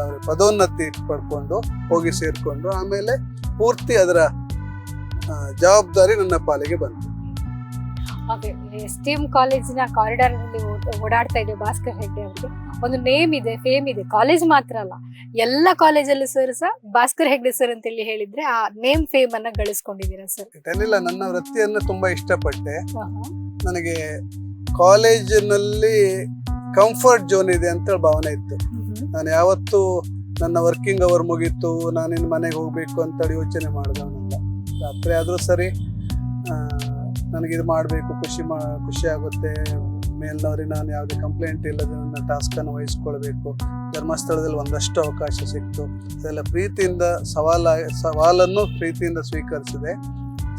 ಅವ್ರ ಪದೋನ್ನತಿ ಪಡ್ಕೊಂಡು ಹೋಗಿ ಸೇರ್ಕೊಂಡು ಆಮೇಲೆ ಪೂರ್ತಿ ಅದರ ಜವಾಬ್ದಾರಿ ನನ್ನ ಪಾಲಿಗೆ ಬಂತು. STM ಕಾಲೇಜಿನ ಕಾರಿಡಾರ್ ನಲ್ಲಿ ಓಡಾಡ್ತಾ ಇದ್ದೆ ಭಾಸ್ಕರ್ ಹೆಗ್ಡೆ ಅವರಿಗೆ ಒಂದು ನೇಮ್ ಇದೆ, ಫೇಮ್ ಇದೆ. ಕಾಲೇಜ್ ಮಾತ್ರ ಅಲ್ಲ, ಎಲ್ಲ ಕಾಲೇಜಲ್ಲೂ ಸಹ ಭಾಸ್ಕರ್ ಹೆಗ್ಡೆ ಸರ್ ಅಂತ ಹೇಳಿ ಹೇಳಿದ್ರೆ ಆ ನೇಮ್ ಫೇಮ್ ಅನ್ನ ಗಳಿಸ್ಕೊಂಡಿದ್ದೀರಾ ಸರ್? ಏನಿಲ್ಲ, ನನ್ನ ವೃತ್ತಿಯನ್ನು ತುಂಬಾ ಇಷ್ಟಪಟ್ಟೆ. ನನಗೆ ಕಾಲೇಜಿನಲ್ಲಿ ಕಂಫರ್ಟ್ ಝೋನ್ ಇದೆ ಅಂತ ಭಾವನೆ ಇತ್ತು. ನಾನು ಯಾವತ್ತು ನನ್ನ ವರ್ಕಿಂಗ್ ಅವರ್ ಮುಗೀತು, ನಾನಿನ್ನು ಮನೆಗೆ ಹೋಗ್ಬೇಕು ಅಂತ ಯೋಚನೆ ಮಾಡಿದವನಲ್ಲ. ರಾತ್ರಿ ಆದ್ರೂ ಸರಿ ನನಗಿದು ಮಾಡಬೇಕು, ಖುಷಿ ಆಗುತ್ತೆ. ಮೇಲ್ನವ್ರಿಗೆ ನಾನು ಯಾವುದೇ ಕಂಪ್ಲೇಂಟ್ ಇಲ್ಲದೆ ನನ್ನ ಟಾಸ್ಕನ್ನು ವಹಿಸ್ಕೊಳ್ಬೇಕು. ಧರ್ಮಸ್ಥಳದಲ್ಲಿ ಒಂದಷ್ಟು ಅವಕಾಶ ಸಿಕ್ತು. ಅದೆಲ್ಲ ಪ್ರೀತಿಯಿಂದ ಸವಾಲನ್ನು ಪ್ರೀತಿಯಿಂದ ಸ್ವೀಕರಿಸಿದೆ,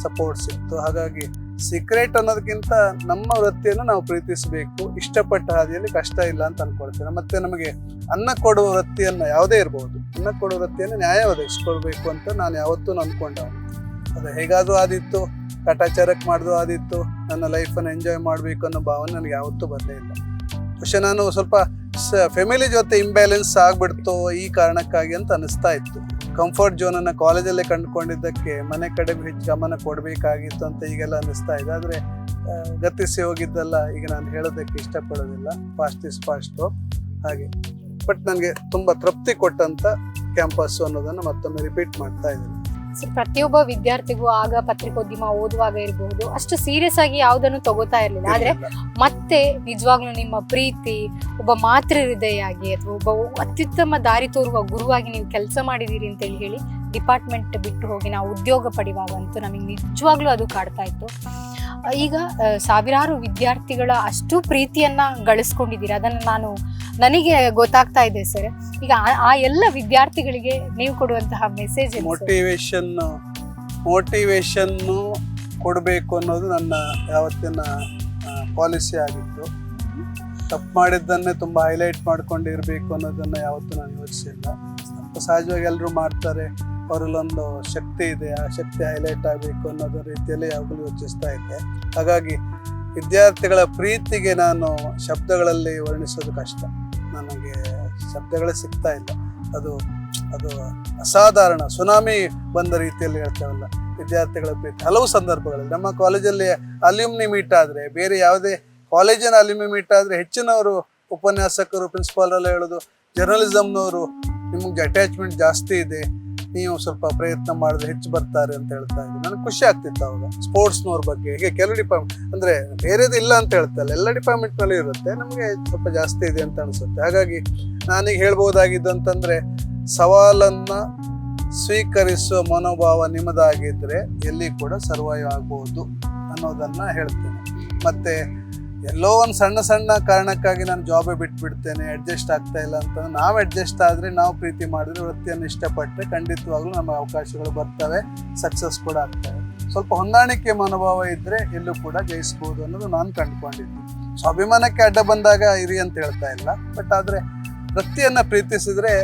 ಸಪೋರ್ಟ್ ಸಿಕ್ತು. ಹಾಗಾಗಿ ಸೀಕ್ರೆಟ್ ಅನ್ನೋದಕ್ಕಿಂತ ನಮ್ಮ ವೃತ್ತಿಯನ್ನು ನಾವು ಪ್ರೀತಿಸಬೇಕು. ಇಷ್ಟಪಟ್ಟ ಹಾದಿಯಲ್ಲಿ ಕಷ್ಟ ಇಲ್ಲ ಅಂತ ಅನ್ಕೊಳ್ತೇನೆ. ಮತ್ತೆ ನಮಗೆ ಅನ್ನ ಕೊಡುವ ವೃತ್ತಿಯನ್ನು ಯಾವುದೇ ಇರಬಹುದು, ಅನ್ನ ಕೊಡುವ ವೃತ್ತಿಯನ್ನು ನ್ಯಾಯ ಒದಗಿಸ್ಕೊಳ್ಬೇಕು ಅಂತ ನಾನು ಯಾವತ್ತೂ ಅಂದ್ಕೊಂಡವನು. ಅದು ಹೇಗಾದ್ರೂ ಆದಿತ್ತು, ಕಾಟಾಚಾರಕ್ಕೆ ಮಾಡಿದ್ರು ಆದಿತ್ತು. ನನ್ನ ಲೈಫನ್ನು ಎಂಜಾಯ್ ಮಾಡಬೇಕು ಅನ್ನೋ ಭಾವನೆ ನನಗೆ ಯಾವತ್ತೂ ಬರಲೇ ಇಲ್ಲ. പക്ഷെ ನಾನು ಸ್ವಲ್ಪ ಫ್ಯಾಮಿಲಿ ಜೊತೆ ಇಂಬ್ಯಾಲೆನ್ಸ್ ಆಗ್ಬಿಡ್ತು ಈ ಕಾರಣಕ್ಕಾಗಿ ಅಂತ ಅನಿಸ್ತಾ ಇತ್ತು. ಕಂಫರ್ಟ್ ಝೋನನ್ನು ಕಾಲೇಜಲ್ಲೇ ಕಂಡುಕೊಂಡಿದ್ದಕ್ಕೆ ಮನೆ ಕಡೆಗೂ ಹೆಚ್ಚು ಗಮನ ಕೊಡಬೇಕಾಗಿತ್ತು ಅಂತ ಈಗೆಲ್ಲ ಅನಿಸ್ತಾ ಇದೆ. ಆದರೆ ಗತಿಸಿ ಹೋಗಿದ್ದೆಲ್ಲ ಈಗ ನಾನು ಹೇಳೋದಕ್ಕೆ ಇಷ್ಟಪಡೋದಿಲ್ಲ. ಫಾಸ್ಟ್ ಇಸ್ ಫಾಸ್ಟು ಹಾಗೆ. ಬಟ್ ನನಗೆ ತುಂಬ ತೃಪ್ತಿ ಕೊಟ್ಟಂಥ ಕ್ಯಾಂಪಸ್ಸು ಅನ್ನೋದನ್ನು ಮತ್ತೊಮ್ಮೆ ರಿಪೀಟ್ ಮಾಡ್ತಾ ಇದ್ದೀನಿ. ಪ್ರತಿಯೊಬ್ಬ ವಿದ್ಯಾರ್ಥಿಗೂ ಆಗ ಪತ್ರಿಕೋದ್ಯಮ ಓದುವಾಗ ಇರಬಹುದು ಅಷ್ಟು ಸೀರಿಯಸ್ ಆಗಿ ಯಾವುದನ್ನು ತಗೋತಾ ಇರಲಿಲ್ಲ. ಆದ್ರೆ ಮತ್ತೆ ನಿಜವಾಗ್ಲೂ ನಿಮ್ಮ ಪ್ರೀತಿ, ಒಬ್ಬ ಮಾತೃ ಹೃದಯಾಗಿ ಅಥವಾ ಒಬ್ಬ ಅತ್ಯುತ್ತಮ ದಾರಿ ತೋರುವ ಗುರುವಾಗಿ ನೀವು ಕೆಲಸ ಮಾಡಿದೀರಿ ಅಂತ ಹೇಳಿ ಡಿಪಾರ್ಟ್ಮೆಂಟ್ ಬಿಟ್ಟು ಹೋಗಿ ನಾವು ಉದ್ಯೋಗ ಪಡೆಯುವಾಗಂತೂ ನಮಗೆ ನಿಜವಾಗ್ಲೂ ಅದು ಕಾಡ್ತಾ ಇತ್ತು. ಈಗ ಸಾವಿರಾರು ವಿದ್ಯಾರ್ಥಿಗಳ ಅಷ್ಟು ಪ್ರೀತಿಯನ್ನ ಗಳಿಸ್ಕೊಂಡಿದ್ದೀರಿ, ಅದನ್ನು ನನಗೆ ಗೊತ್ತಾಗ್ತಾ ಇದೆ ಸರ್. ಈಗ ಆ ಎಲ್ಲ ವಿದ್ಯಾರ್ಥಿಗಳಿಗೆ ನೀವು ಕೊಡುವಂತಹ ಮೆಸೇಜ್? ಮೋಟಿವೇಶನ್ ಕೊಡಬೇಕು ಅನ್ನೋದು ನನ್ನ ಯಾವತ್ತಿನ ಪಾಲಿಸಿ ಆಗಿತ್ತು. ತಪ್ಪು ಮಾಡಿದ್ದನ್ನೇ ತುಂಬ ಹೈಲೈಟ್ ಮಾಡ್ಕೊಂಡಿರ್ಬೇಕು ಅನ್ನೋದನ್ನ ಯಾವತ್ತೂ ನಾನು ಯೋಚಿಸಿಲ್ಲ. ಸಹಜವಾಗಿ ಎಲ್ಲರೂ ಮಾಡ್ತಾರೆ, ಅವರಲ್ಲೊಂದು ಶಕ್ತಿ ಇದೆ, ಆ ಶಕ್ತಿ ಹೈಲೈಟ್ ಆಗಬೇಕು ಅನ್ನೋದು ರೀತಿಯಲ್ಲಿ ಯಾವಾಗಲೂ ಯೋಚಿಸ್ತಾ ಇದ್ದೆ. ಹಾಗಾಗಿ ವಿದ್ಯಾರ್ಥಿಗಳ ಪ್ರೀತಿಗೆ ನಾನು ಶಬ್ದಗಳಲ್ಲಿ ವರ್ಣಿಸೋದು ಕಷ್ಟ, ನನಗೆ ಶಬ್ದಗಳೇ ಸಿಗ್ತಾ ಇಲ್ಲ. ಅದು ಅಸಾಧಾರಣ ಸುನಾಮಿ ಬಂದ ರೀತಿಯಲ್ಲಿ ಹೇಳ್ತೇವಲ್ಲ ವಿದ್ಯಾರ್ಥಿಗಳ ಪ್ರೀತಿ. ಹಲವು ಸಂದರ್ಭಗಳಲ್ಲಿ ನಮ್ಮ ಕಾಲೇಜಲ್ಲಿ ಅಲ್ಯೂಮ್ನಿ ಮೀಟ್ ಆದರೆ, ಬೇರೆ ಯಾವುದೇ ಕಾಲೇಜಿನ ಅಲ್ಯೂಮ್ನಿ ಮೀಟ್ ಆದರೆ ಹೆಚ್ಚಿನವರು ಉಪನ್ಯಾಸಕರು, ಪ್ರಿನ್ಸಿಪಾಲ್ ಎಲ್ಲ ಹೇಳೋದು, ಜರ್ನಲಿಸಮ್ನವರು ನಿಮಗೆ ಅಟ್ಯಾಚ್ಮೆಂಟ್ ಜಾಸ್ತಿ ಇದೆ, ನೀವು ಸ್ವಲ್ಪ ಪ್ರಯತ್ನ ಮಾಡಿದ್ರೆ ಹೆಚ್ಚು ಬರ್ತಾರೆ ಅಂತ ಹೇಳ್ತಾ ಇದ್ದೆ. ನನಗೆ ಖುಷಿ ಆಗ್ತಿತ್ತು ಅವಾಗ. ಸ್ಪೋರ್ಟ್ಸ್ನವ್ರ ಬಗ್ಗೆ ಹೀಗೆ ಕೆಲವು ಡಿಪಾರ್ಟ್ಮೆಂಟ್ ಅಂದರೆ ಬೇರೆದು ಇಲ್ಲ ಅಂತ ಹೇಳ್ತಲ್ಲ, ಎಲ್ಲ ಡಿಪಾರ್ಟ್ಮೆಂಟ್ನಲ್ಲಿ ಇರುತ್ತೆ, ನಮಗೆ ಸ್ವಲ್ಪ ಜಾಸ್ತಿ ಇದೆ ಅಂತ ಅನಿಸುತ್ತೆ. ಹಾಗಾಗಿ ನಾನೀಗ ಹೇಳ್ಬೋದಾಗಿದ್ದು ಅಂತಂದರೆ, ಸವಾಲನ್ನು ಸ್ವೀಕರಿಸುವ ಮನೋಭಾವ ನಿಮ್ಮದಾಗಿದ್ದರೆ ಎಲ್ಲಿ ಕೂಡ ಸರ್ವೈವ್ ಆಗ್ಬೋದು ಅನ್ನೋದನ್ನು ಹೇಳ್ತೇನೆ. ಮತ್ತು ಎಲ್ಲೋ ಒಂದು ಸಣ್ಣ ಸಣ್ಣ ಕಾರಣಕ್ಕಾಗಿ ನಾನು ಜಾಬೇ ಬಿಟ್ಬಿಡ್ತೇನೆ, ಅಡ್ಜಸ್ಟ್ ಆಗ್ತಾ ಇಲ್ಲ ಅಂತ ನಾವು ಅಡ್ಜಸ್ಟ್ ಆದರೆ, ನಾವು ಪ್ರೀತಿ ಮಾಡಿದ್ರೆ, ವೃತ್ತಿಯನ್ನು ಇಷ್ಟಪಟ್ಟರೆ ಖಂಡಿತವಾಗ್ಲೂ ನಮ್ಮ ಅವಕಾಶಗಳು ಬರ್ತವೆ, ಸಕ್ಸಸ್ ಕೂಡ ಆಗ್ತವೆ. ಸ್ವಲ್ಪ ಹೊಂದಾಣಿಕೆ ಮನೋಭಾವ ಇದ್ದರೆ ಎಲ್ಲೂ ಕೂಡ ಜಯಿಸ್ಬೋದು ಅನ್ನೋದು ನಾನು ಕಂಡುಕೊಂಡಿದ್ದು. ಸ್ವಾಭಿಮಾನಕ್ಕೆ ಅಡ್ಡ ಬಂದಾಗ ಇರಿ ಅಂತ ಹೇಳ್ತಾ ಇಲ್ಲ, ಬಟ್ ಆದರೆ ವೃತ್ತಿಯನ್ನು ಪ್ರೀತಿಸಿದರೆ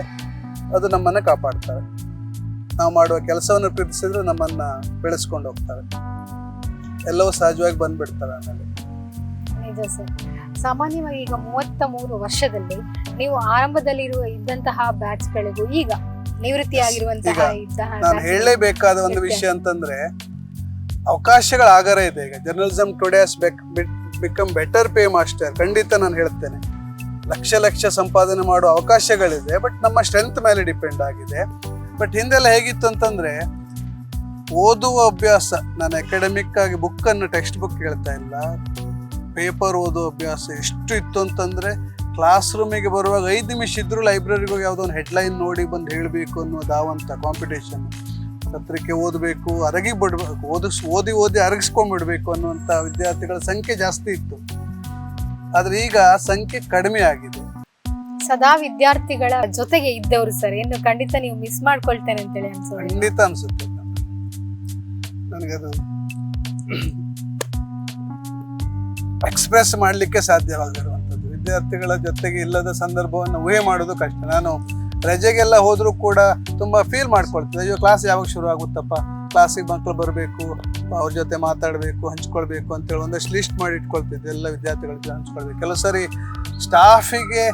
ಅದು ನಮ್ಮನ್ನು ಕಾಪಾಡ್ತವೆ. ನಾವು ಮಾಡುವ ಕೆಲಸವನ್ನು ಪ್ರೀತಿಸಿದ್ರೆ ನಮ್ಮನ್ನು ಬೆಳೆಸ್ಕೊಂಡು ಹೋಗ್ತವೆ, ಎಲ್ಲವೂ ಸಹಜವಾಗಿ ಬಂದ್ಬಿಡ್ತವೆ ಆಮೇಲೆ. ನಿಜ ಸರ್. ಸಾಮಾನ್ಯವಾಗಿ ಈಗ 33 ವರ್ಷದಲ್ಲಿ ನೀವು ಆರಂಭದಲ್ಲಿ ಇದ್ದಂತಹ ಬ್ಯಾಚ್ಗಳಿಗೂ ಈಗ ನಿವೃತ್ತಿಯಾಗಿರುವಂತಹ ನಾನು ಹೇಳಲೇಬೇಕಾದ ಒಂದು ವಿಷಯ ಅಂತಂದ್ರೆ, ಅವಕಾಶಗಳ ಆಗರ ಇದೆ. ಈಗ journalism today has become better pay master. ಖಂಡಿತ ನಾನು ಹೇಳ್ತೇನೆ, ಲಕ್ಷ ಸಂಪಾದನೆ ಮಾಡುವ ಅವಕಾಶಗಳಿದೆ, ಬಟ್ ನಮ್ಮ ಸ್ಟ್ರೆಂತ್ ಮೇಲೆ ಡಿಪೆಂಡ್ ಆಗಿದೆ. ಬಟ್ ಹಿಂದೆಲ್ಲ ಹೇಗಿತ್ತು ಅಂತಂದ್ರೆ, ಓದುವ ಅಭ್ಯಾಸ, ನಾನು ಅಕಾಡೆಮಿಕ್ ಆಗಿ ಬುಕ್ಕನ್ನು ಟೆಕ್ಸ್ಟ್ ಬುಕ್ ಹೇಳ್ತಾ ಇಲ್ಲ, ಪೇಪರ್ ಓದೋ ಅಭ್ಯಾಸ ಎಷ್ಟು ಇತ್ತು ಅಂತಂದರೆ, ಕ್ಲಾಸ್ ರೂಮಿಗೆ ಬರುವಾಗ 5 ನಿಮಿಷ ಇದ್ದರೂ ಲೈಬ್ರರಿಗೆ ಹೋಗಿ ಯಾವುದೋ ಒಂದು ಹೆಡ್ಲೈನ್ ನೋಡಿ ಬಂದು ಹೇಳಬೇಕು ಅನ್ನೋ ದಾವಂತ ಕಾಂಪಿಟೇಷನ್. ಪತ್ರಿಕೆ ಓದಬೇಕು, ಅರಗಿ ಬಿಡಬೇಕು, ಓದಿ ಅರಗಿಸ್ಕೊಂಡ್ಬಿಡ್ಬೇಕು ಅನ್ನುವಂಥ ವಿದ್ಯಾರ್ಥಿಗಳ ಸಂಖ್ಯೆ ಜಾಸ್ತಿ ಇತ್ತು. ಆದರೆ ಈಗ ಸಂಖ್ಯೆ ಕಡಿಮೆ ಆಗಿದೆ. ಸದಾ ವಿದ್ಯಾರ್ಥಿಗಳ ಜೊತೆಗೆ ಇದ್ದವರು ಸರ್, ಏನು ಖಂಡಿತ ನೀವು ಮಿಸ್ ಮಾಡ್ಕೊಳ್ತೇನೆ ಅಂತೇಳಿ ಅನ್ಸೋದು? ಖಂಡಿತ ಅನ್ಸುತ್ತೆ ನನಗದು ಎಕ್ಸ್ಪ್ರೆಸ್ ಮಾಡಲಿಕ್ಕೆ ಸಾಧ್ಯವಾಗಿರುವಂಥದ್ದು. ವಿದ್ಯಾರ್ಥಿಗಳ ಜೊತೆಗೆ ಇಲ್ಲದ ಸಂದರ್ಭವನ್ನು ಊಹೆ ಮಾಡೋದು ಕಷ್ಟ. ನಾನು ರಜೆಗೆಲ್ಲ ಹೋದರೂ ಕೂಡ ತುಂಬ ಫೀಲ್ ಮಾಡ್ಕೊಳ್ತೀನಿ, ಅಯ್ಯೋ ಕ್ಲಾಸ್ ಯಾವಾಗ ಶುರು ಆಗುತ್ತಪ್ಪ, ಕ್ಲಾಸಿಗೆ ಮಕ್ಕಳು ಬರಬೇಕು, ಅವ್ರ ಜೊತೆ ಮಾತಾಡಬೇಕು, ಹಂಚ್ಕೊಳ್ಬೇಕು ಅಂತೇಳಿ ಒಂದಷ್ಟು ಲಿಸ್ಟ್ ಮಾಡಿ ಇಟ್ಕೊಳ್ತಿದ್ದೆ, ಎಲ್ಲ ವಿದ್ಯಾರ್ಥಿಗಳ ಜೊತೆ ಹಂಚ್ಕೊಳ್ಬೇಕು. ಕೆಲವು ಸರಿ ಸ್ಟಾಫಿಗೆ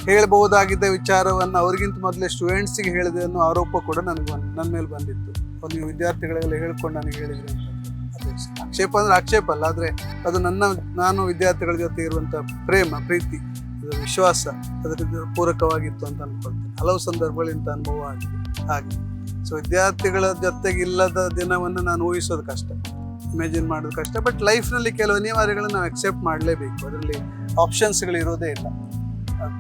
ಹೇಳ್ಬಹುದಾಗಿದ್ದ ವಿಚಾರವನ್ನು ಅವ್ರಿಗಿಂತ ಮೊದಲೇ ಸ್ಟೂಡೆಂಟ್ಸಿಗೆ ಹೇಳಿದೆ ಅನ್ನೋ ಆರೋಪ ಕೂಡ ನನ್ನ ಮೇಲೆ ಬಂದಿತ್ತು. ನೀವು ವಿದ್ಯಾರ್ಥಿಗಳೆಲ್ಲ ಹೇಳ್ಕೊಂಡು ನನಗೆ ಹೇಳಿದ್ರಿ ಅಂತ. ಅದು ಆಕ್ಷೇಪ ಅಂದರೆ ಆಕ್ಷೇಪ ಅಲ್ಲ, ಆದರೆ ಅದು ನಾನು ವಿದ್ಯಾರ್ಥಿಗಳ ಜೊತೆ ಇರುವಂಥ ಪ್ರೇಮ, ಪ್ರೀತಿ, ವಿಶ್ವಾಸ ಅದರ ಪೂರಕವಾಗಿತ್ತು ಅಂತ ಅಂದ್ಕೊಳ್ತೇನೆ. ಹಲವು ಸಂದರ್ಭಗಳು ಇಂಥ ಅನುಭವ ಆಗಿದೆ ಹಾಗೆ. ಸೊ ವಿದ್ಯಾರ್ಥಿಗಳ ಜೊತೆಗೆ ಇಲ್ಲದ ದಿನವನ್ನು ನಾನು ಊಹಿಸೋದು ಕಷ್ಟ, ಇಮ್ಯಾಜಿನ್ ಮಾಡೋದು ಕಷ್ಟ. ಬಟ್ ಲೈಫ್ನಲ್ಲಿ ಕೆಲವು ಅನಿವಾರ್ಯಗಳನ್ನು ನಾವು ಅಕ್ಸೆಪ್ಟ್ ಮಾಡಲೇಬೇಕು. ಅದರಲ್ಲಿ ಆಪ್ಷನ್ಸ್ಗಳಿರೋದೇ ಇಲ್ಲ.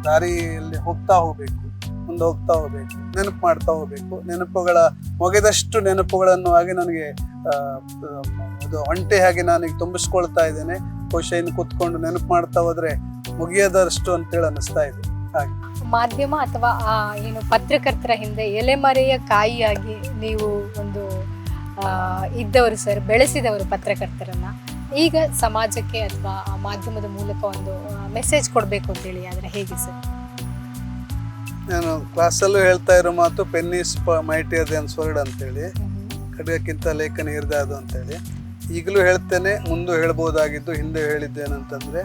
ದಾರಿಯಲ್ಲಿ ಹೋಗ್ತಾ ಹೋಗಬೇಕು, ಮುಂದೆ ಹೋಗ್ತಾ ಹೋಗಬೇಕು, ನೆನಪು ಮಾಡ್ತಾ ಹೋಗಬೇಕು. ನೆನಪುಗಳ ಮೊಗೆದಷ್ಟು ನೆನಪುಗಳನ್ನು ಹಾಗೆ ನನಗೆ ಅದು ಒಂಟೆ ಹಾಗೆ ನಾನೀಗ ತುಂಬಿಸ್ಕೊಳ್ತಾ ಇದ್ದೇನೆ. ಬಹುಶಃ ಇನ್ನು ಕೂತ್ಕೊಂಡು ನೆನಪು ಮಾಡ್ತಾ ಹೋದ್ರೆ ಮುಗಿಯದಷ್ಟು ಅಂತೇಳಿ ಅನ್ನಿಸ್ತಾ ಇದೆ ಹಾಗೆ. ಮಾಧ್ಯಮ ಅಥವಾ ಏನು ಪತ್ರಕರ್ತರ ಹಿಂದೆ ಎಲೆಮರೆಯ ಕಾಯಿಯಾಗಿ ನೀವು ಒಂದು ಇದ್ದವರು ಸರ್, ಬೆಳೆಸಿದವರು ಪತ್ರಕರ್ತರನ್ನ. ಈಗ ಸಮಾಜಕ್ಕೆ ಅಥವಾ ಮಾಧ್ಯಮದ ಮೂಲಕ ಒಂದು ಮೆಸೇಜ್ ಕೊಡಬೇಕು ಅಂತೇಳಿ ಆದರೆ ಹೇಗೆ ಸರ್? ನಾನು ಕ್ಲಾಸಲ್ಲೂ ಹೇಳ್ತಾ ಇರೋ ಮಾತು, pen is mightier than sword ಅಂತೇಳಿ, ಖಡ್ಗಕ್ಕಿಂತ ಲೇಖನ ಹಿರಿದಾದು ಅಂತೇಳಿ. ಈಗಲೂ ಹೇಳ್ತೇನೆ, ಮುಂದೆ ಹೇಳ್ಬೋದಾಗಿದ್ದು, ಹಿಂದೆ ಹೇಳಿದ್ದೇನಂತಂದರೆ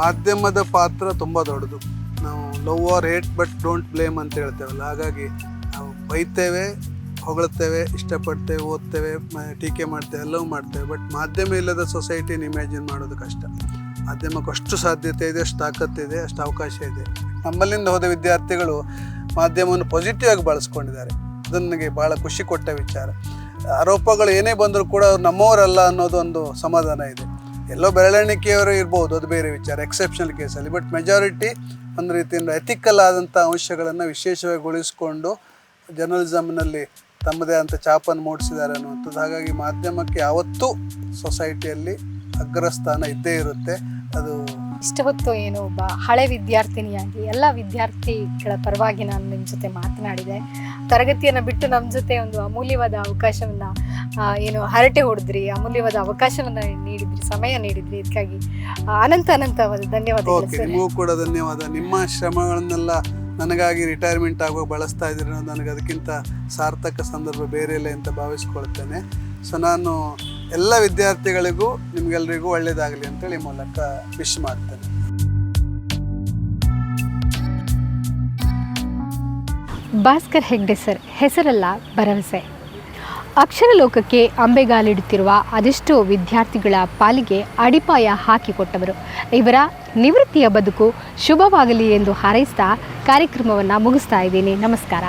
ಮಾಧ್ಯಮದ ಪಾತ್ರ ತುಂಬ ದೊಡ್ಡದು. ನಾವು love or hate but don't blame ಅಂತ ಹೇಳ್ತೇವಲ್ಲ, ಹಾಗಾಗಿ ನಾವು ಬೈತೇವೆ, ಹೊಗಳ್ತೇವೆ, ಇಷ್ಟಪಡ್ತೇವೆ, ಓದ್ತೇವೆ, ಟೀಕೆ ಮಾಡ್ತೇವೆ, ಎಲ್ಲವೂ ಮಾಡ್ತೇವೆ. ಬಟ್ ಮಾಧ್ಯಮ ಇಲ್ಲದ ಸೊಸೈಟಿನ ಇಮ್ಯಾಜಿನ್ ಮಾಡೋದು ಕಷ್ಟ. ಮಾಧ್ಯಮಕ್ಕೆ ಅಷ್ಟು ಸಾಧ್ಯತೆ ಇದೆ, ಅಷ್ಟು ತಾಕತ್ತಿದೆ, ಅಷ್ಟು ಅವಕಾಶ ಇದೆ. ನಮ್ಮಲ್ಲಿಂದ ಹೋದ ವಿದ್ಯಾರ್ಥಿಗಳು ಮಾಧ್ಯಮವನ್ನು ಪಾಸಿಟಿವ್ ಆಗಿ ಬಳಸ್ಕೊಂಡಿದ್ದಾರೆ. ಅದು ನನಗೆ ಭಾಳ ಖುಷಿ ಕೊಟ್ಟ ವಿಚಾರ. ಆರೋಪಗಳು ಏನೇ ಬಂದರೂ ಕೂಡ ಅವ್ರು ನಮ್ಮವರಲ್ಲ ಅನ್ನೋದೊಂದು ಸಮಾಧಾನ ಇದೆ. ಎಲ್ಲೋ ಬೆರಳೆಣಿಕೆಯವರು ಇರ್ಬೋದು, ಅದು ಬೇರೆ ವಿಚಾರ, ಎಕ್ಸೆಪ್ಷನಲ್ ಕೇಸಲ್ಲಿ. ಬಟ್ ಮೆಜಾರಿಟಿ ಒಂದು ರೀತಿಯಿಂದ ಎಥಿಕಲ್ ಆದಂಥ ಅಂಶಗಳನ್ನು ವಿಶೇಷವಾಗಿ ಉಳಿಸ್ಕೊಂಡು ಜರ್ನಲಿಸಮ್ನಲ್ಲಿ ತಮ್ಮದೇ ಅಂತ ಛಾಪನ್ನು ಮೂಡಿಸಿದ್ದಾರೆ ಅನ್ನುವಂಥದ್ದು. ಹಾಗಾಗಿ ಮಾಧ್ಯಮಕ್ಕೆ ಯಾವತ್ತೂ ಸೊಸೈಟಿಯಲ್ಲಿ ಅಗ್ರಸ್ಥಾನ ಇದ್ದೇ ಇರುತ್ತೆ. ಅದು ಇಷ್ಟು ಹೊತ್ತು ಏನು ಒಬ್ಬ ಹಳೆ ವಿದ್ಯಾರ್ಥಿನಿಯಾಗಿ ಎಲ್ಲ ವಿದ್ಯಾರ್ಥಿಗಳ ಪರವಾಗಿ ನಾನು ನಿಮ್ಮ ಜೊತೆ ಮಾತನಾಡಿದೆ. ತರಗತಿಯನ್ನು ಬಿಟ್ಟು ನಮ್ಮ ಜೊತೆ ಒಂದು ಅಮೂಲ್ಯವಾದ ಅವಕಾಶವನ್ನು ಏನು ಹರಟೆ ಹೊಡೆದ್ರಿ, ಅಮೂಲ್ಯವಾದ ಅವಕಾಶವನ್ನು ನೀಡಿದ್ರಿ, ಸಮಯ ನೀಡಿದ್ರಿ. ಇದಕ್ಕಾಗಿ ಅನಂತವಾದ ಧನ್ಯವಾದಗಳು ಸರ್. ನಿಮಗೂ ಕೂಡ ಧನ್ಯವಾದ. ನಿಮ್ಮ ಶ್ರಮಗಳನ್ನೆಲ್ಲ ನನಗಾಗಿ ರಿಟೈರ್ಮೆಂಟ್ ಆಗುವಾಗ ಬಳಸ್ತಾ ಇದ್ದೀರಿ ಅನ್ನೋದು ನನಗೆ ಅದಕ್ಕಿಂತ ಸಾರ್ಥಕ ಸಂದರ್ಭ ಬೇರೆ ಇಲ್ಲ ಅಂತ ಭಾವಿಸ್ಕೊಳ್ತೇನೆ. ಸೊ ನಾನು ಎಲ್ಲ ವಿದ್ಯಾರ್ಥಿಗಳಿಗೂ ನಿಮಗೆಲ್ಲರಿಗೂ ಒಳ್ಳೆಯದಾಗಲಿ ಅಂತೇಳಿ ಮೂಲಕ ವಿಶ್ ಮಾಡ್ತೇನೆ. ಭಾಸ್ಕರ್ ಹೆಗ್ಡೆ ಸರ್ ಹೆಸರಲ್ಲ ಭರವಸೆ. ಅಕ್ಷರ ಲೋಕಕ್ಕೆ ಅಂಬೆಗಾಲಿಡುತ್ತಿರುವ ಅದೆಷ್ಟೋ ವಿದ್ಯಾರ್ಥಿಗಳ ಪಾಲಿಗೆ ಅಡಿಪಾಯ ಹಾಕಿಕೊಟ್ಟವರು. ಇವರ ನಿವೃತ್ತಿಯ ಬದುಕು ಶುಭವಾಗಲಿ ಎಂದು ಹಾರೈಸ್ತಾ ಕಾರ್ಯಕ್ರಮವನ್ನು ಮುಗಿಸ್ತಾ ಇದ್ದೀನಿ. ನಮಸ್ಕಾರ.